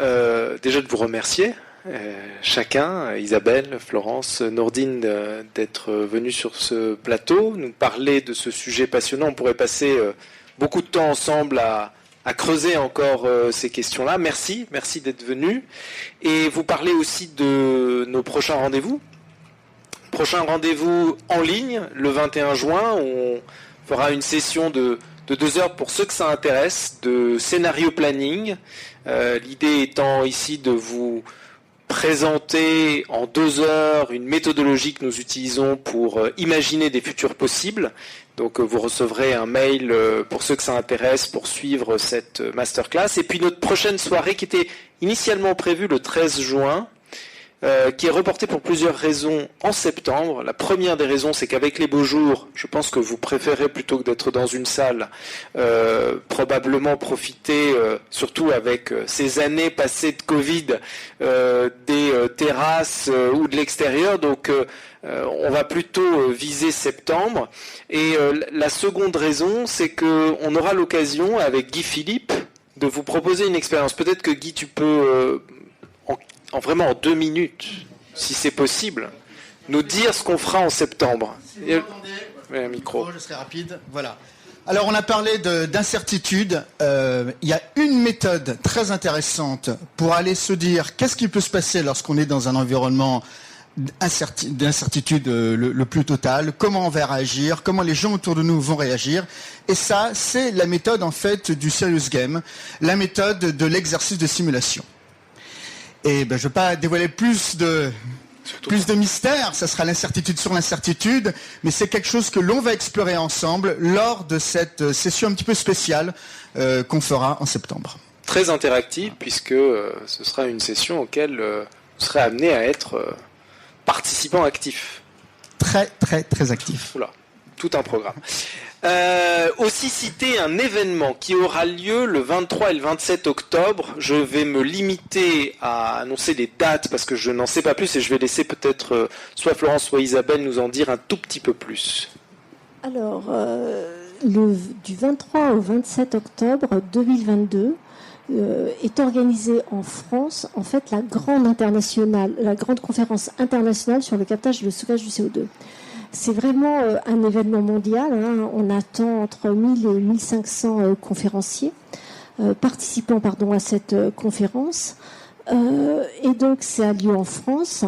Speaker 10: déjà de vous remercier. Chacun, Isabelle, Florence, Nordine, d'être venus sur ce plateau, nous parler de ce sujet passionnant. On pourrait passer beaucoup de temps ensemble à creuser encore ces questions-là. Merci d'être venus. Et vous parler aussi de nos prochains rendez-vous. Prochain rendez-vous en ligne, le 21 juin, où on fera une session de 2 heures pour ceux que ça intéresse, de scénario planning. L'idée étant ici de vous présenter en 2 heures une méthodologie que nous utilisons pour imaginer des futurs possibles. Donc vous recevrez un mail pour ceux que ça intéresse pour suivre cette masterclass. Et puis notre prochaine soirée qui était initialement prévue le 13 juin, qui est reportée pour plusieurs raisons en septembre. La première des raisons, c'est qu'avec les beaux jours, je pense que vous préférez, plutôt que d'être dans une salle, probablement profiter, surtout avec ces années passées de Covid, des terrasses ou de l'extérieur. Donc on va plutôt viser septembre. Et la seconde raison, c'est qu'on aura l'occasion, avec Guy Philippe, de vous proposer une expérience. Peut-être que Guy, tu peux... vraiment en 2 minutes, si c'est possible, nous dire ce qu'on fera en septembre.
Speaker 11: Si vous entendez,
Speaker 10: un micro.
Speaker 11: Je serai rapide. Voilà. Alors, on a parlé d'incertitude. Il y a une méthode très intéressante pour aller se dire qu'est-ce qui peut se passer lorsqu'on est dans un environnement d'incertitude le plus total, comment on va réagir, comment les gens autour de nous vont réagir. Et ça, c'est la méthode, en fait, du serious game, la méthode de l'exercice de simulation. Et je ne vais pas dévoiler plus de mystère, ça sera l'incertitude sur l'incertitude, mais c'est quelque chose que l'on va explorer ensemble lors de cette session un petit peu spéciale qu'on fera en septembre.
Speaker 10: Très interactive, puisque ce sera une session auquel vous serez amené à être participant actif.
Speaker 11: Très, très, très actif.
Speaker 10: Oula. tout un programme. Aussi citer un événement qui aura lieu le 23 et le 27 octobre. Je vais me limiter à annoncer les dates parce que je n'en sais pas plus et je vais laisser peut-être soit Florence soit Isabelle nous en dire un tout petit peu plus.
Speaker 2: Alors, du 23 au 27 octobre 2022 est organisée en France, en fait, la grande conférence internationale sur le captage et le stockage du CO2. C'est vraiment un événement mondial. Hein. On attend entre 1000 et 1500 conférenciers participants à cette conférence. Et donc, ça a lieu en France.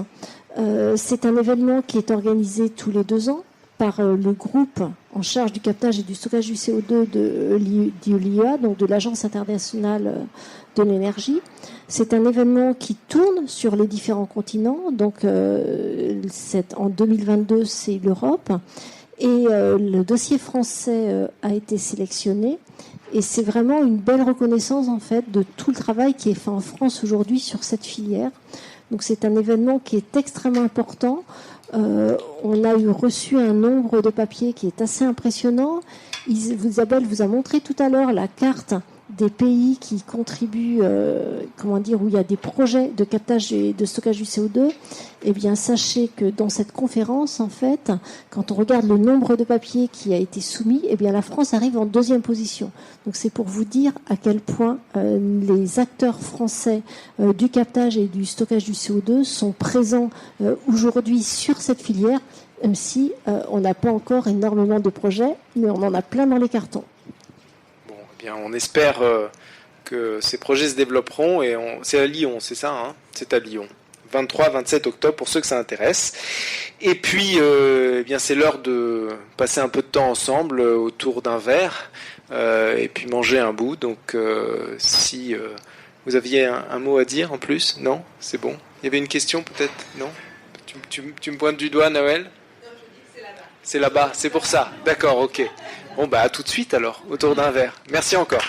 Speaker 2: C'est un événement qui est organisé tous les 2 ans par le groupe en charge du captage et du stockage du CO2 de l'IEA, donc de l'Agence internationale de l'énergie. C'est un événement qui tourne sur les différents continents. Donc, en 2022, c'est l'Europe. Et le dossier français a été sélectionné. Et c'est vraiment une belle reconnaissance, en fait, de tout le travail qui est fait en France aujourd'hui sur cette filière. Donc, c'est un événement qui est extrêmement important. On a reçu un nombre de papiers qui est assez impressionnant. Isabelle vous a montré tout à l'heure la carte des pays qui contribuent, où il y a des projets de captage et de stockage du CO2. Eh bien, sachez que dans cette conférence, en fait, quand on regarde le nombre de papiers qui a été soumis, eh bien, la France arrive en 2e position. Donc, c'est pour vous dire à quel point les acteurs français du captage et du stockage du CO2 sont présents aujourd'hui sur cette filière, même si on n'a pas encore énormément de projets, mais on en a plein dans les cartons.
Speaker 10: On espère que ces projets se développeront et c'est à Lyon, c'est ça, hein ? C'est à Lyon. 23-27 octobre pour ceux que ça intéresse. Et puis, c'est l'heure de passer un peu de temps ensemble autour d'un verre et puis manger un bout. Donc, si vous aviez un mot à dire en plus, non ? C'est bon. Il y avait une question peut-être ? Non ? Tu me pointes du doigt, Noël ? Non, je dis que c'est là-bas. C'est là-bas, c'est pour ça. D'accord, ok. Bon, à tout de suite alors, autour d'un verre. Merci encore.